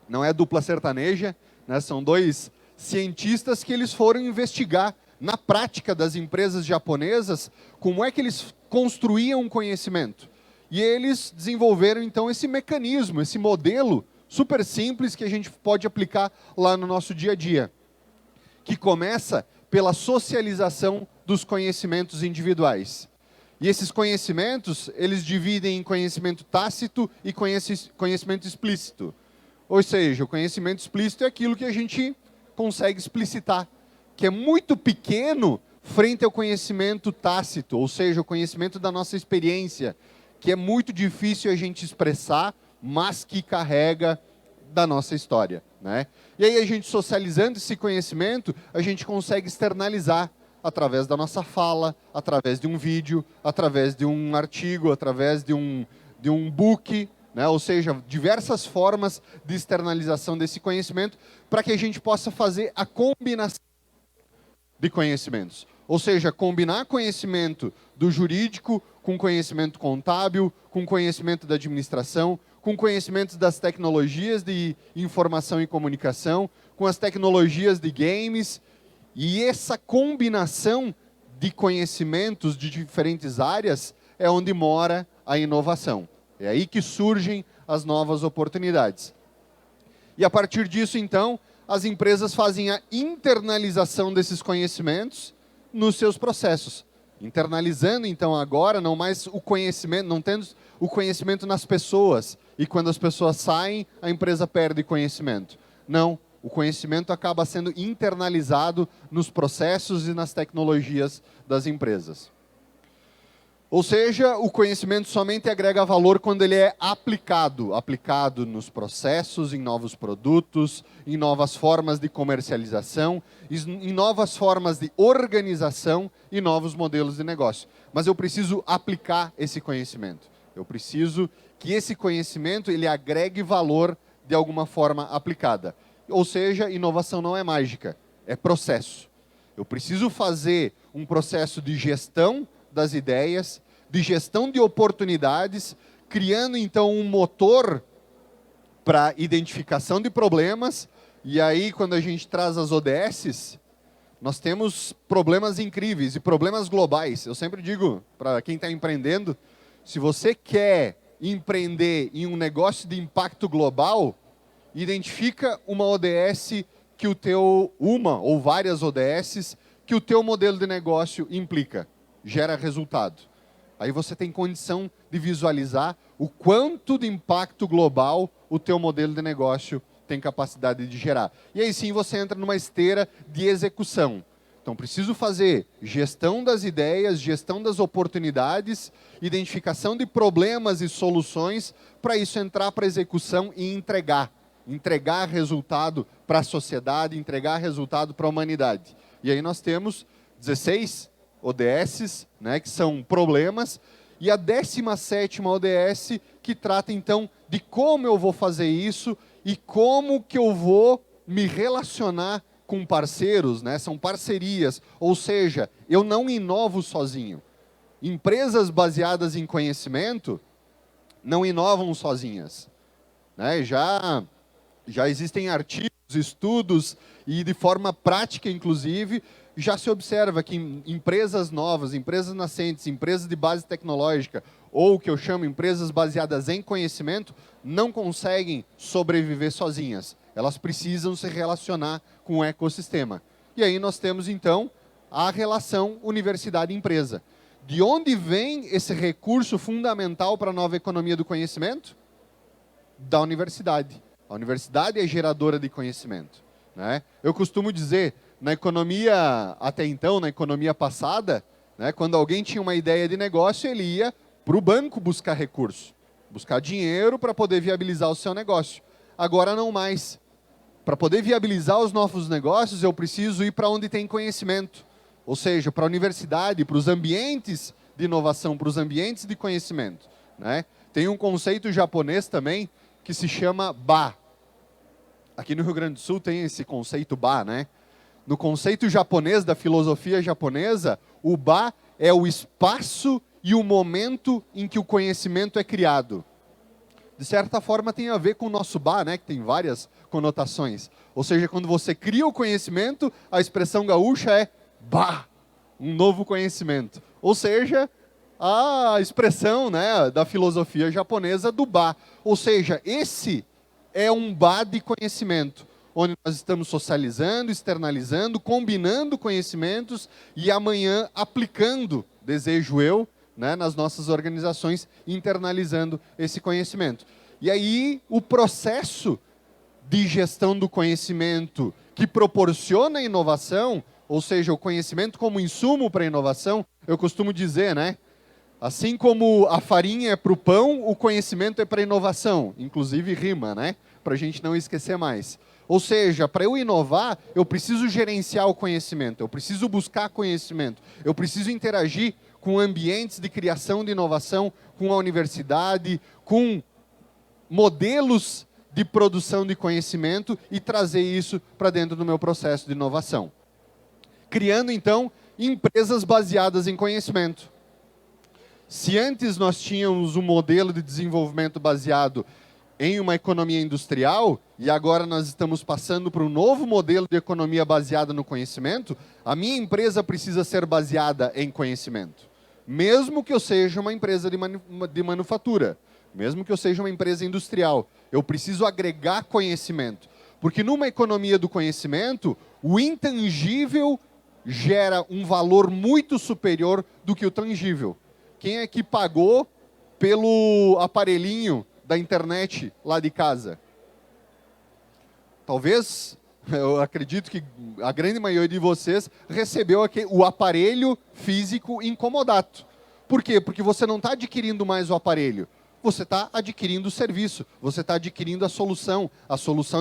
não é dupla sertaneja, né? São dois cientistas que eles foram investigar na prática das empresas japonesas como é que eles construíam conhecimento. E eles desenvolveram, então, esse mecanismo, esse modelo super simples que a gente pode aplicar lá no nosso dia a dia, que começa pela socialização dos conhecimentos individuais. E esses conhecimentos, eles dividem em conhecimento tácito e conhecimento explícito. Ou seja, o conhecimento explícito é aquilo que a gente consegue explicitar, que é muito pequeno frente ao conhecimento tácito, ou seja, o conhecimento da nossa experiência, que é muito difícil a gente expressar, mas que carrega da nossa história, né? E aí a gente socializando esse conhecimento, a gente consegue externalizar através da nossa fala, através de um vídeo, através de um artigo, através de um book, né? Ou seja, diversas formas de externalização desse conhecimento para que a gente possa fazer a combinação de conhecimentos. Ou seja, combinar conhecimento do jurídico com conhecimento contábil, com conhecimento da administração, com conhecimentos das tecnologias de informação e comunicação, com as tecnologias de games. E essa combinação de conhecimentos de diferentes áreas é onde mora a inovação. É aí que surgem as novas oportunidades. E a partir disso, então, as empresas fazem a internalização desses conhecimentos nos seus processos. Internalizando, então, agora, não mais o conhecimento, não tendo o conhecimento nas pessoas. E quando as pessoas saem, a empresa perde conhecimento. Não, o conhecimento acaba sendo internalizado nos processos e nas tecnologias das empresas. Ou seja, o conhecimento somente agrega valor quando ele é aplicado. Aplicado nos processos, em novos produtos, em novas formas de comercialização, em novas formas de organização e novos modelos de negócio. Mas eu preciso aplicar esse conhecimento. Eu preciso que esse conhecimento ele agregue valor de alguma forma aplicada. ou seja, inovação não é mágica, é processo. Eu preciso fazer um processo de gestão das ideias, de gestão de oportunidades, criando então um motor para identificação de problemas. E aí, quando a gente traz as ODSs, nós temos problemas incríveis e problemas globais. Eu sempre digo para quem está empreendendo, se você quer empreender em um negócio de impacto global, identifica uma ODS que o teu, uma ou várias ODSs, que o teu modelo de negócio implica, gera resultado. Aí você tem condição de visualizar o quanto de impacto global o teu modelo de negócio tem capacidade de gerar. E aí sim você entra numa esteira de execução. Então preciso fazer gestão das ideias, gestão das oportunidades, identificação de problemas e soluções, para isso entrar para a execução e entregar resultado para a sociedade, entregar resultado para a humanidade. E aí nós temos 16 ODSs, né, que são problemas, e a 17ª ODS, que trata então de como eu vou fazer isso e como que eu vou me relacionar com parceiros, né? São parcerias, ou seja, eu não inovo sozinho. Empresas baseadas em conhecimento não inovam sozinhas, né? Já existem artigos, estudos, e de forma prática, inclusive, já se observa que empresas novas, empresas nascentes, empresas de base tecnológica, ou o que eu chamo empresas baseadas em conhecimento, não conseguem sobreviver sozinhas. Elas precisam se relacionar com o ecossistema. E aí nós temos, então, a relação universidade-empresa. De onde vem esse recurso fundamental para a nova economia do conhecimento? Da universidade. A universidade é geradora de conhecimento, né? Eu costumo dizer, na economia, até então, na economia passada, né, quando alguém tinha uma ideia de negócio, ele ia para o banco buscar recurso, buscar dinheiro para poder viabilizar o seu negócio. Agora não mais. Para poder viabilizar os novos negócios, eu preciso ir para onde tem conhecimento. Ou seja, para a universidade, para os ambientes de inovação, para os ambientes de conhecimento, né? Tem um conceito japonês também, que se chama Ba. Aqui no Rio Grande do Sul tem esse conceito Ba, né? No conceito japonês, da filosofia japonesa, o Ba é o espaço e o momento em que o conhecimento é criado. De certa forma tem a ver com o nosso Ba, né? Que tem várias conotações. Ou seja, quando você cria o conhecimento, a expressão gaúcha é Ba, um novo conhecimento. Ou seja, a expressão, né, da filosofia japonesa do Ba. Ou seja, esse é um Ba de conhecimento, onde nós estamos socializando, externalizando, combinando conhecimentos e amanhã aplicando, desejo eu, né, nas nossas organizações, internalizando esse conhecimento. E aí o processo de gestão do conhecimento que proporciona a inovação, ou seja, o conhecimento como insumo para a inovação, eu costumo dizer, né? Assim como a farinha é para o pão, o conhecimento é para a inovação. Inclusive rima, né? Para a gente não esquecer mais. Ou seja, para eu inovar, eu preciso gerenciar o conhecimento, eu preciso buscar conhecimento, eu preciso interagir com ambientes de criação de inovação, com a universidade, com modelos de produção de conhecimento e trazer isso para dentro do meu processo de inovação. Criando, então, empresas baseadas em conhecimento. Se antes nós tínhamos um modelo de desenvolvimento baseado em uma economia industrial, e agora nós estamos passando para um novo modelo de economia baseada no conhecimento, a minha empresa precisa ser baseada em conhecimento. Mesmo que eu seja uma empresa de manufatura, mesmo que eu seja uma empresa industrial, eu preciso agregar conhecimento. Porque numa economia do conhecimento, o intangível gera um valor muito superior do que o tangível. Quem é que pagou pelo aparelhinho da internet lá de casa? Talvez, eu acredito que a grande maioria de vocês recebeu o aparelho físico incomodato. Por quê? Porque você não está adquirindo mais o aparelho. Você está adquirindo o serviço, você está adquirindo a solução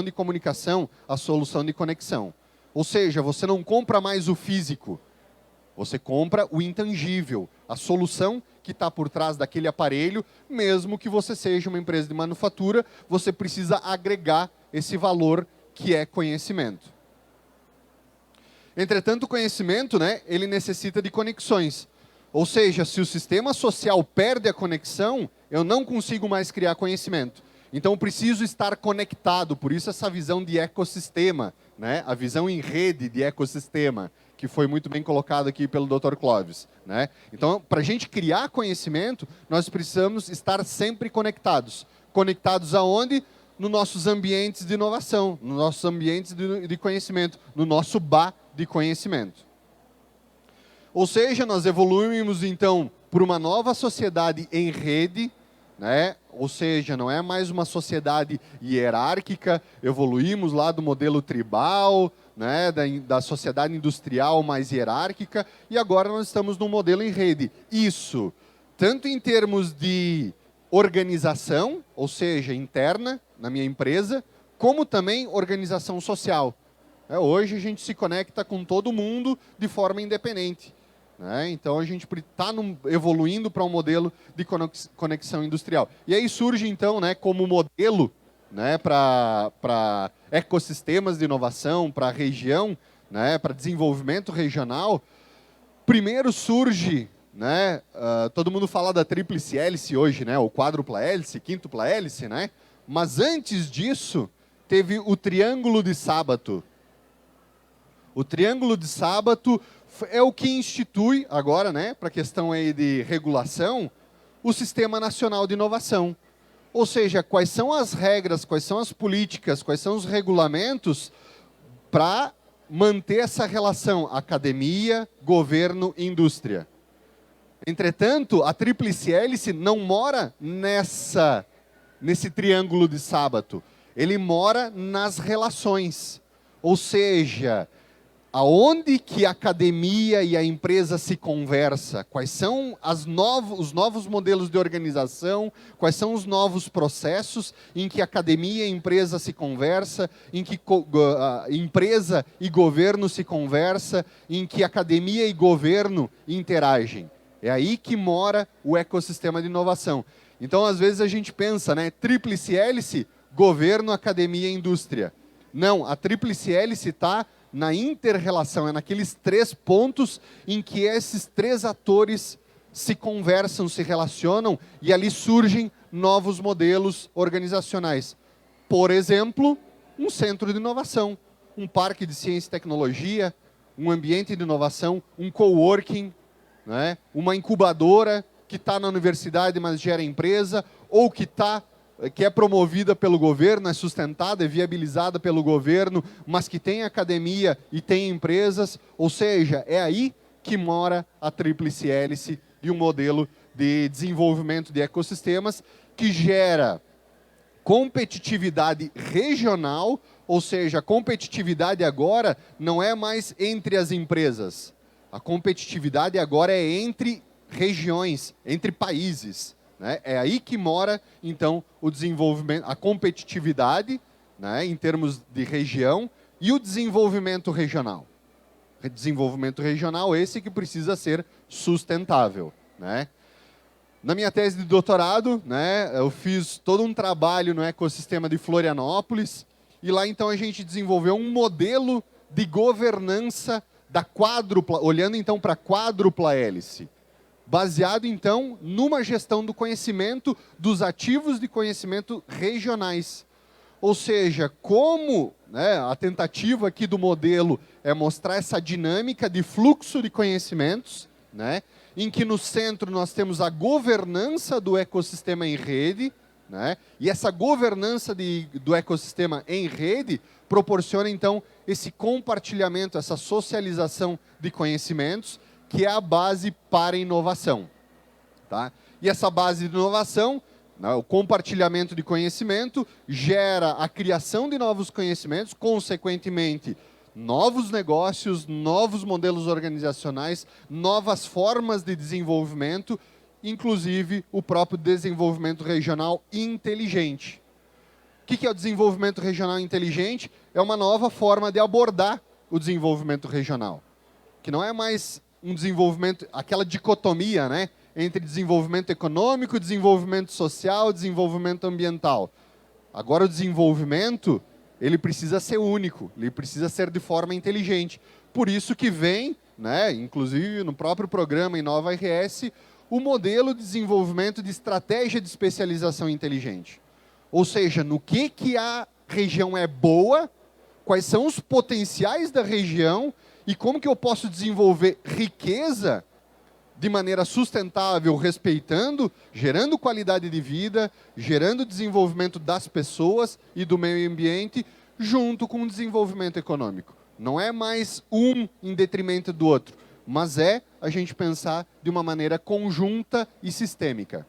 de comunicação, a solução de conexão. Ou seja, você não compra mais o físico, você compra o intangível, a solução que está por trás daquele aparelho. Mesmo que você seja uma empresa de manufatura, você precisa agregar esse valor que é conhecimento. Entretanto, o conhecimento, né, ele necessita de conexões. Ou seja, se o sistema social perde a conexão, eu não consigo mais criar conhecimento. Então, eu preciso estar conectado, por isso essa visão de ecossistema, né, a visão em rede de ecossistema, que foi muito bem colocado aqui pelo Dr. Clóvis, né? Então, para a gente criar conhecimento, nós precisamos estar sempre conectados. Conectados aonde? Nos nossos ambientes de inovação, nos nossos ambientes de conhecimento, no nosso bar de conhecimento. Ou seja, nós evoluímos, então, para uma nova sociedade em rede, né? Ou seja, não é mais uma sociedade hierárquica, evoluímos lá do modelo tribal, né? da sociedade industrial mais hierárquica, e agora nós estamos num modelo em rede. Isso, tanto em termos de organização, ou seja, interna, na minha empresa, como também organização social. Hoje a gente se conecta com todo mundo de forma independente, né? Então a gente está evoluindo para um modelo de conexão industrial. E aí surge então, né, como modelo, né, para ecossistemas de inovação, para a região, né, para desenvolvimento regional. Primeiro surge, né, todo mundo fala da tríplice hélice hoje, né, ou quádrupla hélice, quíntupla hélice, né? Mas antes disso, teve o triângulo de Sábato. O triângulo de Sábato é o que institui agora, né, para a questão aí de regulação, o Sistema Nacional de Inovação. Ou seja, quais são as regras, quais são as políticas, quais são os regulamentos para manter essa relação academia, governo e indústria. Entretanto, a tríplice hélice não mora nesse triângulo de Sábato. Ele mora nas relações. Ou seja, aonde que a academia e a empresa se conversam, quais são os novos modelos de organização, quais são os novos processos em que academia e empresa se conversam, em que empresa e governo se conversam, em que academia e governo interagem. É aí que mora o ecossistema de inovação. Então, às vezes a gente pensa, né, tríplice hélice, governo, academia e indústria. Não, a tríplice hélice está na inter-relação, é naqueles 3 pontos em que esses 3 atores se conversam, se relacionam, e ali surgem novos modelos organizacionais. Por exemplo, um centro de inovação, um parque de ciência e tecnologia, um ambiente de inovação, um coworking, né? Uma incubadora que está na universidade, mas gera empresa, ou que é promovida pelo governo, é sustentada, é viabilizada pelo governo, mas que tem academia e tem empresas. Ou seja, é aí que mora a tríplice hélice de um modelo de desenvolvimento de ecossistemas que gera competitividade regional, ou seja, a competitividade agora não é mais entre as empresas. A competitividade agora é entre regiões, entre países. Né? É aí que mora, então, o desenvolvimento, a competitividade, né, em termos de região, e o desenvolvimento regional. Desenvolvimento regional esse que precisa ser sustentável. Né? Na minha tese de doutorado, né, eu fiz todo um trabalho no ecossistema de Florianópolis, e lá, então, a gente desenvolveu um modelo de governança da quádrupla, olhando, então, para a quádrupla hélice. Baseado, então, numa gestão do conhecimento, dos ativos de conhecimento regionais. Ou seja, como, né, a tentativa aqui do modelo é mostrar essa dinâmica de fluxo de conhecimentos, né, em que no centro nós temos a governança do ecossistema em rede, né, e essa governança do ecossistema em rede proporciona, então, esse compartilhamento, essa socialização de conhecimentos, que é a base para a inovação. Tá? E essa base de inovação, né, o compartilhamento de conhecimento, gera a criação de novos conhecimentos, consequentemente, novos negócios, novos modelos organizacionais, novas formas de desenvolvimento, inclusive o próprio desenvolvimento regional inteligente. O que é o desenvolvimento regional inteligente? É uma nova forma de abordar o desenvolvimento regional, que não é mais um desenvolvimento, aquela dicotomia, né, entre desenvolvimento econômico, desenvolvimento social, desenvolvimento ambiental. Agora o desenvolvimento, ele precisa ser único, ele precisa ser de forma inteligente. Por isso que vem, né, inclusive no próprio programa Inova RS, o modelo de desenvolvimento de estratégia de especialização inteligente. Ou seja, no que a região é boa, quais são os potenciais da região e como que eu posso desenvolver riqueza de maneira sustentável, respeitando, gerando qualidade de vida, gerando desenvolvimento das pessoas e do meio ambiente, junto com o desenvolvimento econômico. Não é mais um em detrimento do outro, mas é a gente pensar de uma maneira conjunta e sistêmica.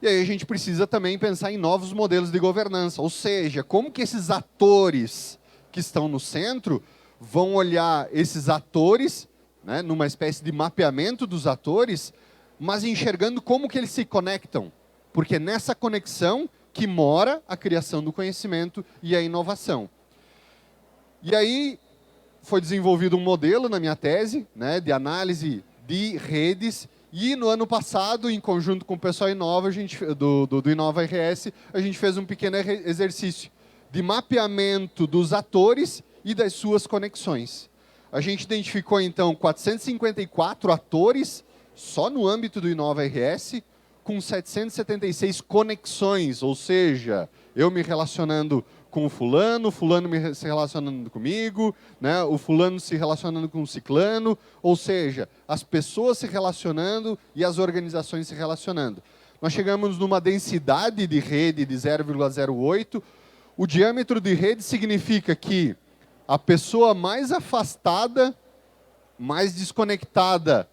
E aí a gente precisa também pensar em novos modelos de governança, ou seja, como que esses atores que estão no centro vão olhar esses atores, né, numa espécie de mapeamento dos atores, mas enxergando como que eles se conectam, porque é nessa conexão que mora a criação do conhecimento e a inovação. E aí foi desenvolvido um modelo na minha tese, né, de análise de redes, e no ano passado, em conjunto com o pessoal Inova, do Inova RS, a gente fez um pequeno exercício de mapeamento dos atores e das suas conexões. A gente identificou, então, 454 atores, só no âmbito do Inova RS, com 776 conexões, ou seja, eu me relacionando com o fulano se relacionando comigo, né, o fulano se relacionando com o ciclano, ou seja, as pessoas se relacionando e as organizações se relacionando. Nós chegamos numa densidade de rede de 0,08. O diâmetro de rede significa que a pessoa mais afastada, mais desconectada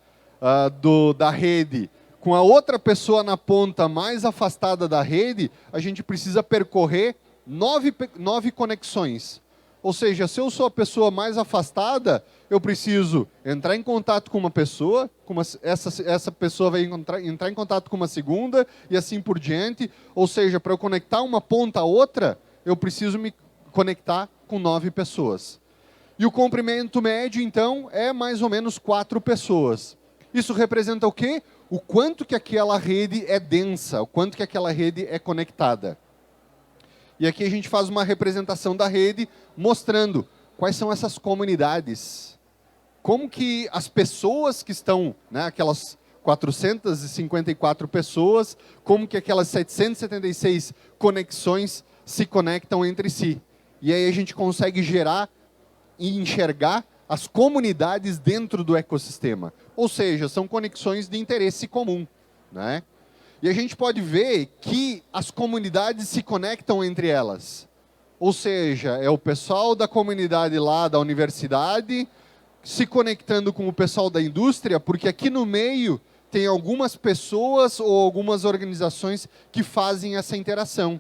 da rede, com a outra pessoa na ponta mais afastada da rede, a gente precisa percorrer 9 conexões. Ou seja, se eu sou a pessoa mais afastada, eu preciso entrar em contato com uma pessoa, essa pessoa vai entrar em contato com uma segunda, e assim por diante. Ou seja, para eu conectar uma ponta a outra, eu preciso me conectar com 9 pessoas. E o comprimento médio, então, é mais ou menos 4 pessoas. Isso representa o quê? O quanto que aquela rede é densa, o quanto que aquela rede é conectada. E aqui a gente faz uma representação da rede, mostrando quais são essas comunidades. Como que as pessoas que estão, né, aquelas 454 pessoas, como que aquelas 776 conexões se conectam entre si. E aí a gente consegue gerar e enxergar as comunidades dentro do ecossistema. Ou seja, são conexões de interesse comum, né? E a gente pode ver que as comunidades se conectam entre elas. Ou seja, é o pessoal da comunidade lá da universidade se conectando com o pessoal da indústria, porque aqui no meio tem algumas pessoas ou algumas organizações que fazem essa interação.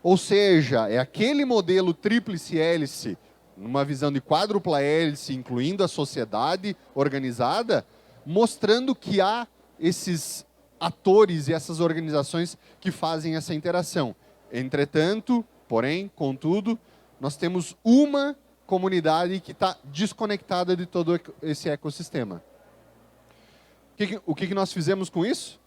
Ou seja, é aquele modelo tríplice hélice, numa visão de quádrupla hélice, incluindo a sociedade organizada, mostrando que há esses atores e essas organizações que fazem essa interação. Entretanto, porém, contudo, nós temos uma comunidade que está desconectada de todo esse ecossistema. O que nós fizemos com isso?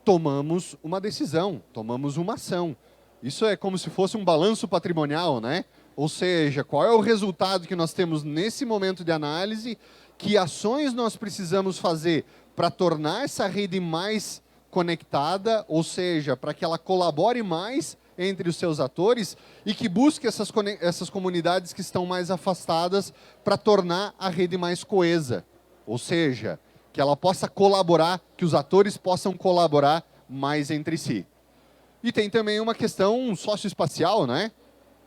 Tomamos uma decisão, tomamos uma ação. Isso é como se fosse um balanço patrimonial, né? Ou seja, qual é o resultado que nós temos nesse momento de análise, que ações nós precisamos fazer para tornar essa rede mais conectada, ou seja, para que ela colabore mais entre os seus atores e que busque essas comunidades que estão mais afastadas para tornar a rede mais coesa. Ou seja, que ela possa colaborar, que os atores possam colaborar mais entre si. E tem também uma questão socioespacial, né?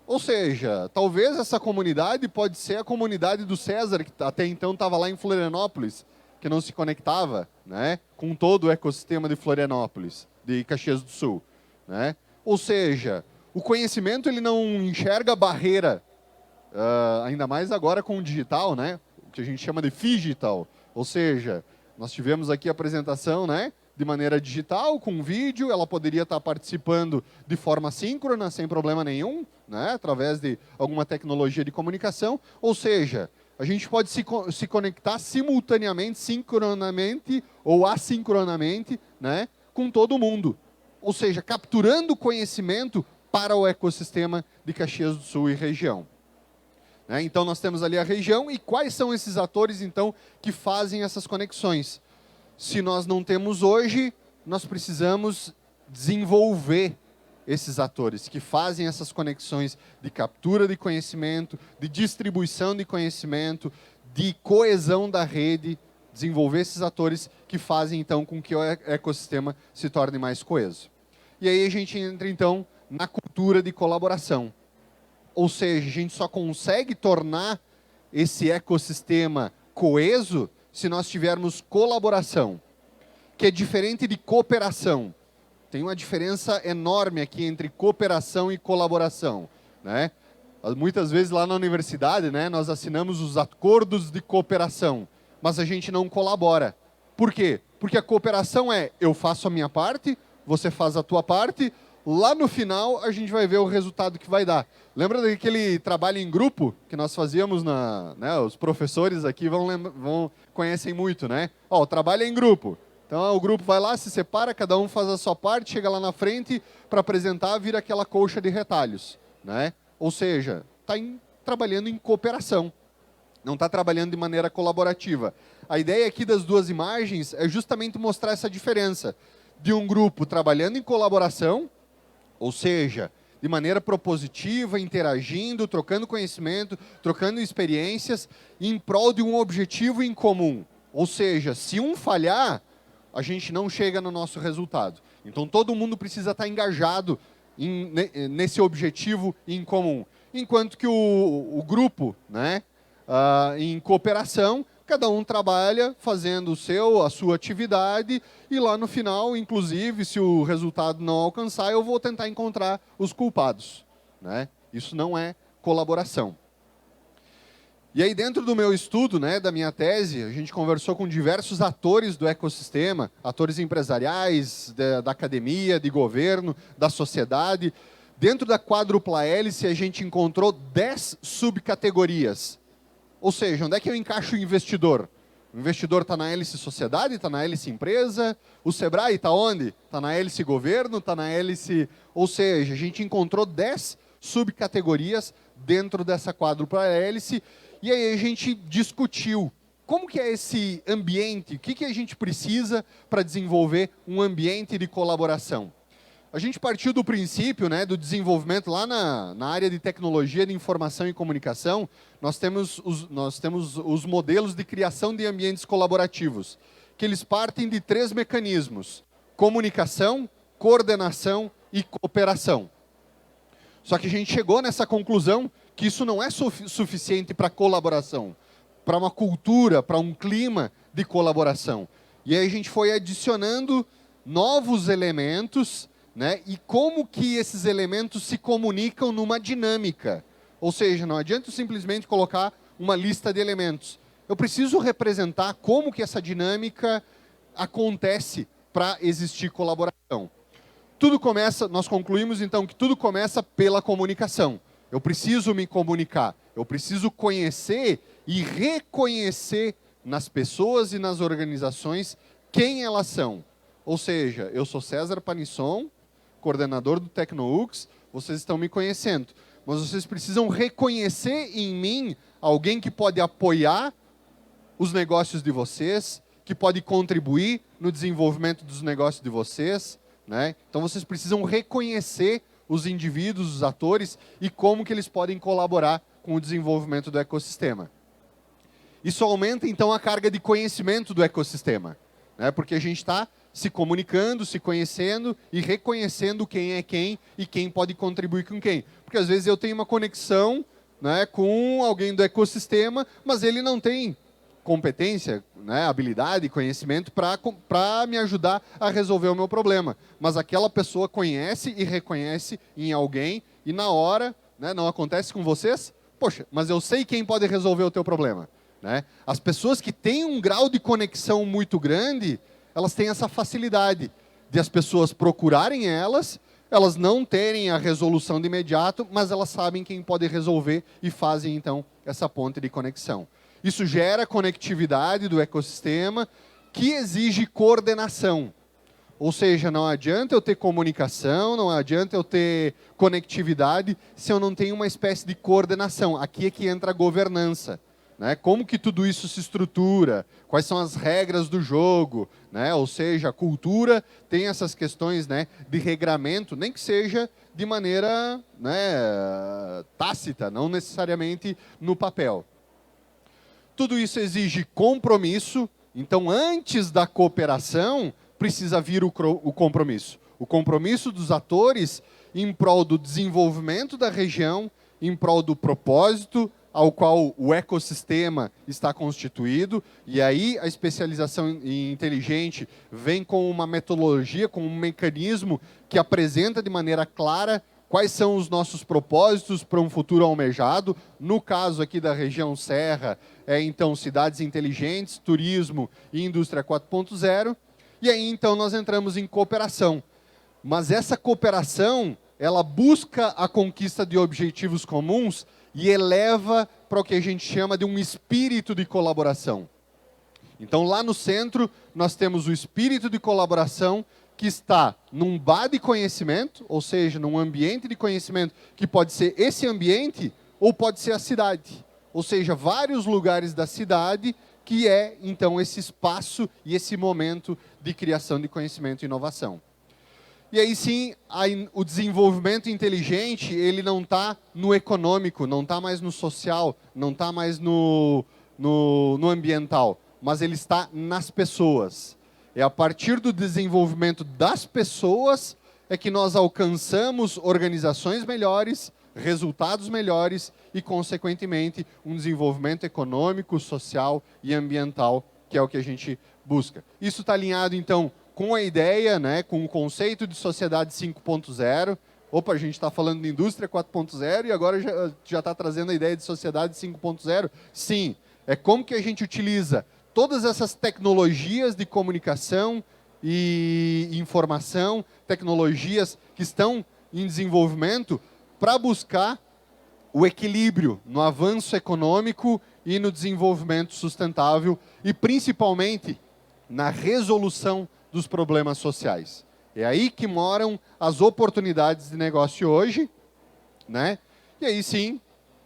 Ou seja, talvez essa comunidade pode ser a comunidade do César, que até então estava lá em Florianópolis, que não se conectava, né, com todo o ecossistema de Florianópolis, de Caxias do Sul, né? Ou seja, o conhecimento ele não enxerga barreira, ainda mais agora com o digital, né? O que a gente chama de digital. Ou seja, nós tivemos aqui a apresentação, né, de maneira digital, com vídeo, ela poderia estar participando de forma síncrona, sem problema nenhum, né, através de alguma tecnologia de comunicação. Ou seja, a gente pode se conectar simultaneamente, sincronamente ou assincronamente, né, com todo mundo. Ou seja, capturando conhecimento para o ecossistema de Caxias do Sul e região. Né? Então, nós temos ali a região, e quais são esses atores, então, que fazem essas conexões? Se nós não temos hoje, nós precisamos desenvolver esses atores que fazem essas conexões de captura de conhecimento, de distribuição de conhecimento, de coesão da rede, desenvolver esses atores que fazem, então, com que o ecossistema se torne mais coeso. E aí a gente entra, então, na cultura de colaboração. Ou seja, a gente só consegue tornar esse ecossistema coeso se nós tivermos colaboração, que é diferente de cooperação. Tem uma diferença enorme aqui entre cooperação e colaboração, né? Muitas vezes lá na universidade, né, nós assinamos os acordos de cooperação, mas a gente não colabora. Por quê? Porque a cooperação é, eu faço a minha parte, você faz a tua parte, lá no final a gente vai ver o resultado que vai dar. Lembra daquele trabalho em grupo que nós fazíamos, né, os professores aqui conhecem muito, né? Ó, o trabalho é em grupo. Então o grupo vai lá, se separa, cada um faz a sua parte, chega lá na frente para apresentar, vira aquela colcha de retalhos, né? Ou seja, está trabalhando em cooperação, não está trabalhando de maneira colaborativa. A ideia aqui das duas imagens é justamente mostrar essa diferença de um grupo trabalhando em colaboração, ou seja, de maneira propositiva, interagindo, trocando conhecimento, trocando experiências, em prol de um objetivo em comum. Ou seja, se um falhar, a gente não chega no nosso resultado. Então, todo mundo precisa estar engajado nesse objetivo em comum. Enquanto que o grupo, né, em cooperação, cada um trabalha fazendo a sua atividade, e lá no final, inclusive, se o resultado não alcançar, eu vou tentar encontrar os culpados, né? Isso não é colaboração. E aí, dentro do meu estudo, né, da minha tese, a gente conversou com diversos atores do ecossistema, atores empresariais, da academia, de governo, da sociedade. Dentro da quádrupla hélice, a gente encontrou 10 subcategorias. Ou seja, onde é que eu encaixo o investidor? O investidor está na hélice sociedade, está na hélice empresa. O Sebrae está onde? Está na hélice governo, está na hélice... Ou seja, a gente encontrou 10 subcategorias dentro dessa quádrupla hélice. E aí a gente discutiu como que é esse ambiente, o que a gente precisa para desenvolver um ambiente de colaboração. A gente partiu do princípio, né, do desenvolvimento lá na área de tecnologia de informação e comunicação. Nós temos os modelos de criação de ambientes colaborativos, que eles partem de 3 mecanismos: comunicação, coordenação e cooperação. Só que a gente chegou nessa conclusão que isso não é suficiente para colaboração, para uma cultura, para um clima de colaboração. E aí a gente foi adicionando novos elementos, né, e como que esses elementos se comunicam numa dinâmica. Ou seja, não adianta simplesmente colocar uma lista de elementos. Eu preciso representar como que essa dinâmica acontece para existir colaboração. Tudo começa, nós concluímos então que tudo começa pela comunicação. Eu preciso me comunicar, eu preciso conhecer e reconhecer nas pessoas e nas organizações quem elas são. Ou seja, eu sou César Panisson, coordenador do TecnoUX, vocês estão me conhecendo, mas vocês precisam reconhecer em mim alguém que pode apoiar os negócios de vocês, que pode contribuir no desenvolvimento dos negócios de vocês, né? Então vocês precisam reconhecer os indivíduos, os atores, e como que eles podem colaborar com o desenvolvimento do ecossistema. Isso aumenta, então, a carga de conhecimento do ecossistema, né? Porque a gente está se comunicando, se conhecendo e reconhecendo quem é quem e quem pode contribuir com quem. Porque, às vezes, eu tenho uma conexão, né, com alguém do ecossistema, mas ele não tem competência, né, habilidade, conhecimento para me ajudar a resolver o meu problema. Mas aquela pessoa conhece e reconhece em alguém, e na hora, né, não acontece com vocês? Poxa, mas eu sei quem pode resolver o teu problema, né? As pessoas que têm um grau de conexão muito grande, elas têm essa facilidade de as pessoas procurarem elas não terem a resolução de imediato, mas elas sabem quem pode resolver e fazem, então, essa ponte de conexão. Isso gera conectividade do ecossistema, que exige coordenação. Ou seja, não adianta eu ter comunicação, não adianta eu ter conectividade se eu não tenho uma espécie de coordenação. Aqui é que entra a governança. Né? Como que tudo isso se estrutura? Quais são as regras do jogo? Né? Ou seja, a cultura tem essas questões, né, de regramento, nem que seja de maneira, né, tácita, não necessariamente no papel. Tudo isso exige compromisso. Então, antes da cooperação, precisa vir o compromisso. O compromisso dos atores em prol do desenvolvimento da região, em prol do propósito ao qual o ecossistema está constituído. E aí a especialização inteligente vem com uma metodologia, com um mecanismo que apresenta de maneira clara quais são os nossos propósitos para um futuro almejado. No caso aqui da região Serra, então cidades inteligentes, turismo e indústria 4.0. E aí, então, nós entramos em cooperação. Mas essa cooperação, ela busca a conquista de objetivos comuns e eleva para o que a gente chama de um espírito de colaboração. Então, lá no centro, nós temos o espírito de colaboração que está num bar de conhecimento, ou seja, num ambiente de conhecimento, que pode ser esse ambiente ou pode ser a cidade. Ou seja, vários lugares da cidade que é, então, esse espaço e esse momento de criação de conhecimento e inovação. E aí sim, o desenvolvimento inteligente, ele não está no econômico, não está mais no social, não está mais no ambiental, mas ele está nas pessoas. É a partir do desenvolvimento das pessoas é que nós alcançamos organizações melhores, resultados melhores e, consequentemente, um desenvolvimento econômico, social e ambiental, que é o que a gente busca. Isso está alinhado, então, com a ideia, né, com o conceito de sociedade 5.0. Opa, a gente está falando de indústria 4.0 e agora já está trazendo a ideia de sociedade 5.0. Sim, é como que a gente utiliza todas essas tecnologias de comunicação e informação, tecnologias que estão em desenvolvimento, para buscar o equilíbrio no avanço econômico e no desenvolvimento sustentável e, principalmente, na resolução dos problemas sociais. É aí que moram as oportunidades de negócio hoje, né? E aí sim,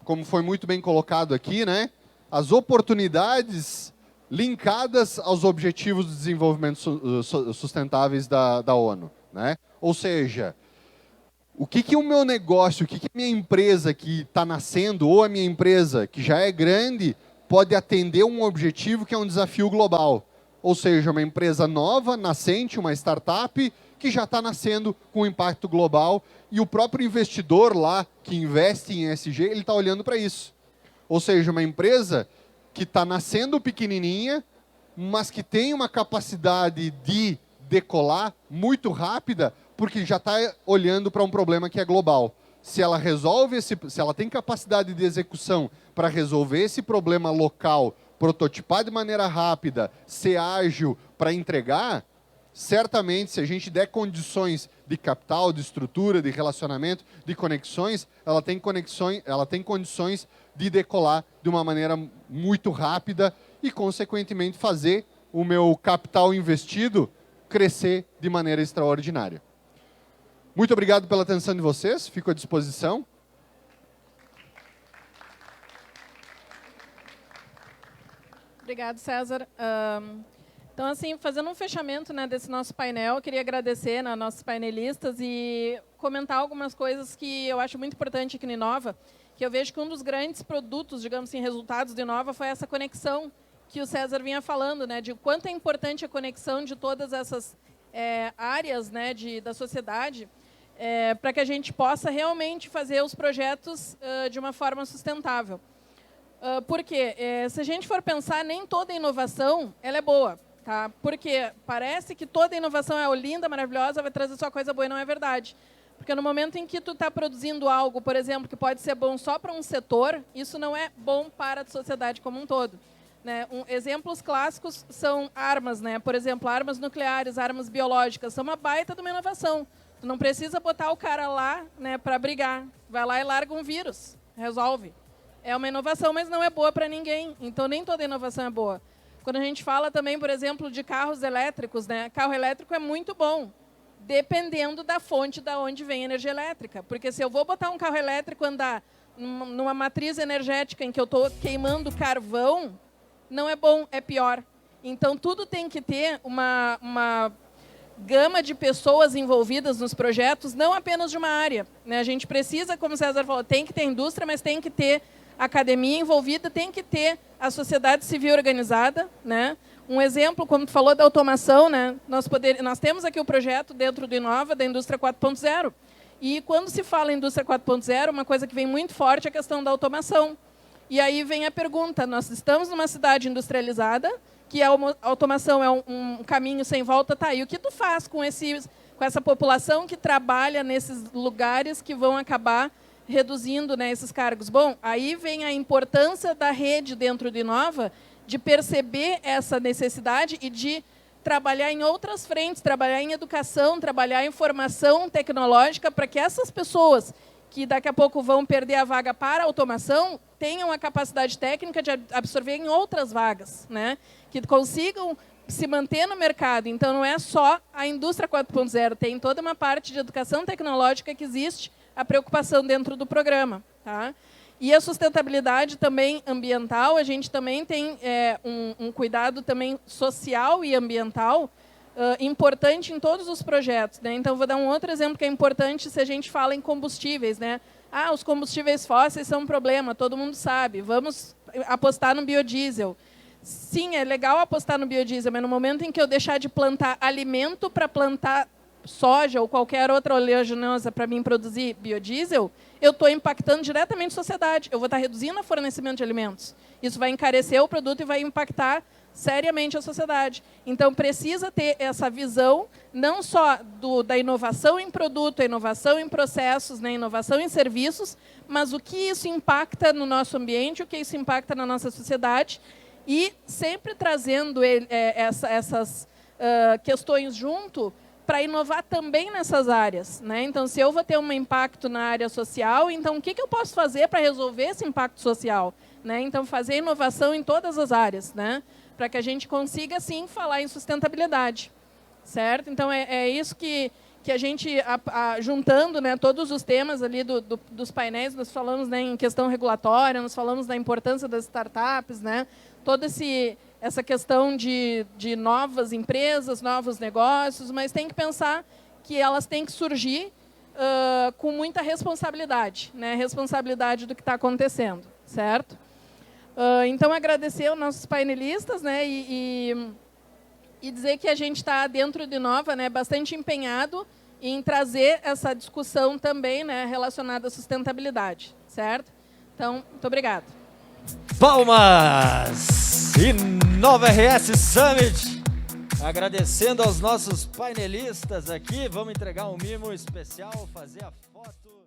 como foi muito bem colocado aqui, né, as oportunidades linkadas aos objetivos de desenvolvimento sustentáveis da ONU, né? Ou seja, o que o meu negócio, o que a minha empresa que está nascendo, ou a minha empresa que já é grande, pode atender um objetivo que é um desafio global. Ou seja, uma empresa nova, nascente, uma startup, que já está nascendo com impacto global, e o próprio investidor lá, que investe em ESG, ele está olhando para isso. Ou seja, uma empresa que está nascendo pequenininha, mas que tem uma capacidade de decolar muito rápida, porque já está olhando para um problema que é global. Se ela resolve se ela tem capacidade de execução para resolver esse problema local, prototipar de maneira rápida, ser ágil para entregar, certamente, se a gente der condições de capital, de estrutura, de relacionamento, de conexões, ela tem condições de decolar de uma maneira muito rápida e, consequentemente, fazer o meu capital investido crescer de maneira extraordinária. Muito obrigado pela atenção de vocês, fico à disposição. Obrigado, César. Então, assim, fazendo um fechamento, né, desse nosso painel, eu queria agradecer, né, nossos painelistas e comentar algumas coisas que eu acho muito importante aqui no Inova, que eu vejo que um dos grandes produtos, digamos assim, resultados do Inova foi essa conexão que o César vinha falando, né, de quanto é importante a conexão de todas essas áreas, né, da sociedade, para que a gente possa realmente fazer os projetos de uma forma sustentável. Porque, se a gente for pensar, nem toda inovação ela é boa. Tá? Porque parece que toda inovação é linda, maravilhosa, vai trazer só coisa boa, e não é verdade. Porque no momento em que tu está produzindo algo, por exemplo, que pode ser bom só para um setor, isso não é bom para a sociedade como um todo. Né? Exemplos clássicos são armas, né? Por exemplo, armas nucleares, armas biológicas, são uma baita de uma inovação. Tu não precisa botar o cara lá, né, para brigar. Vai lá e larga um vírus, resolve. É uma inovação, mas não é boa para ninguém. Então, nem toda inovação é boa. Quando a gente fala também, por exemplo, de carros elétricos, né? Carro elétrico é muito bom, dependendo da fonte da onde vem a energia elétrica. Porque se eu vou botar um carro elétrico andar numa matriz energética em que eu estou queimando carvão, não é bom, é pior. Então, tudo tem que ter uma gama de pessoas envolvidas nos projetos, não apenas de uma área, né? A gente precisa, como o César falou, tem que ter indústria, mas tem que ter academia envolvida, tem que ter a sociedade civil organizada, né? Um exemplo, como tu falou, da automação, né? Nós temos aqui o projeto dentro do Inova, da Indústria 4.0. E quando se fala em Indústria 4.0, uma coisa que vem muito forte é a questão da automação. E aí vem a pergunta, nós estamos numa cidade industrializada, que a automação é um caminho sem volta, tá? E o que tu faz com essa população que trabalha nesses lugares que vão acabar reduzindo, né, esses cargos? Bom, aí vem a importância da rede dentro do Inova, de perceber essa necessidade e de trabalhar em outras frentes, trabalhar em educação, trabalhar em formação tecnológica, para que essas pessoas que daqui a pouco vão perder a vaga para a automação tenham a capacidade técnica de absorver em outras vagas, né? Que consigam se manter no mercado. Então, não é só a indústria 4.0, tem toda uma parte de educação tecnológica que existe a preocupação dentro do programa, tá? E a sustentabilidade também ambiental, a gente também tem um cuidado também social e ambiental importante em todos os projetos, né? Então, vou dar um outro exemplo que é importante se a gente fala em combustíveis, né? Ah, os combustíveis fósseis são um problema, todo mundo sabe. Vamos apostar no biodiesel. Sim, é legal apostar no biodiesel, mas no momento em que eu deixar de plantar alimento para plantar soja ou qualquer outra oleaginosa para mim produzir biodiesel, eu estou impactando diretamente a sociedade. Eu vou estar reduzindo o fornecimento de alimentos. Isso vai encarecer o produto e vai impactar seriamente a sociedade. Então, precisa ter essa visão, não só da inovação em produto, a inovação em processos, né, inovação em serviços, mas o que isso impacta no nosso ambiente, o que isso impacta na nossa sociedade, e sempre trazendo essas questões junto para inovar também nessas áreas, né? Então, se eu vou ter um impacto na área social, então o que eu posso fazer para resolver esse impacto social, né? Então, fazer inovação em todas as áreas, né? Para que a gente consiga, sim, falar em sustentabilidade, certo? Então, é isso que a gente, juntando, né, todos os temas ali dos painéis, nós falamos, né, em questão regulatória, nós falamos da importância das startups, né? Toda essa questão de novas empresas, novos negócios, mas tem que pensar que elas têm que surgir com muita responsabilidade, né? Responsabilidade do que está acontecendo, certo? Então, agradecer aos nossos painelistas, né? E dizer que a gente está, dentro de Inova, né, bastante empenhado em trazer essa discussão também, né, relacionada à sustentabilidade, certo? Então, muito obrigada. Palmas! Inova RS Summit. Agradecendo aos nossos painelistas aqui. Vamos entregar um mimo especial, fazer a foto.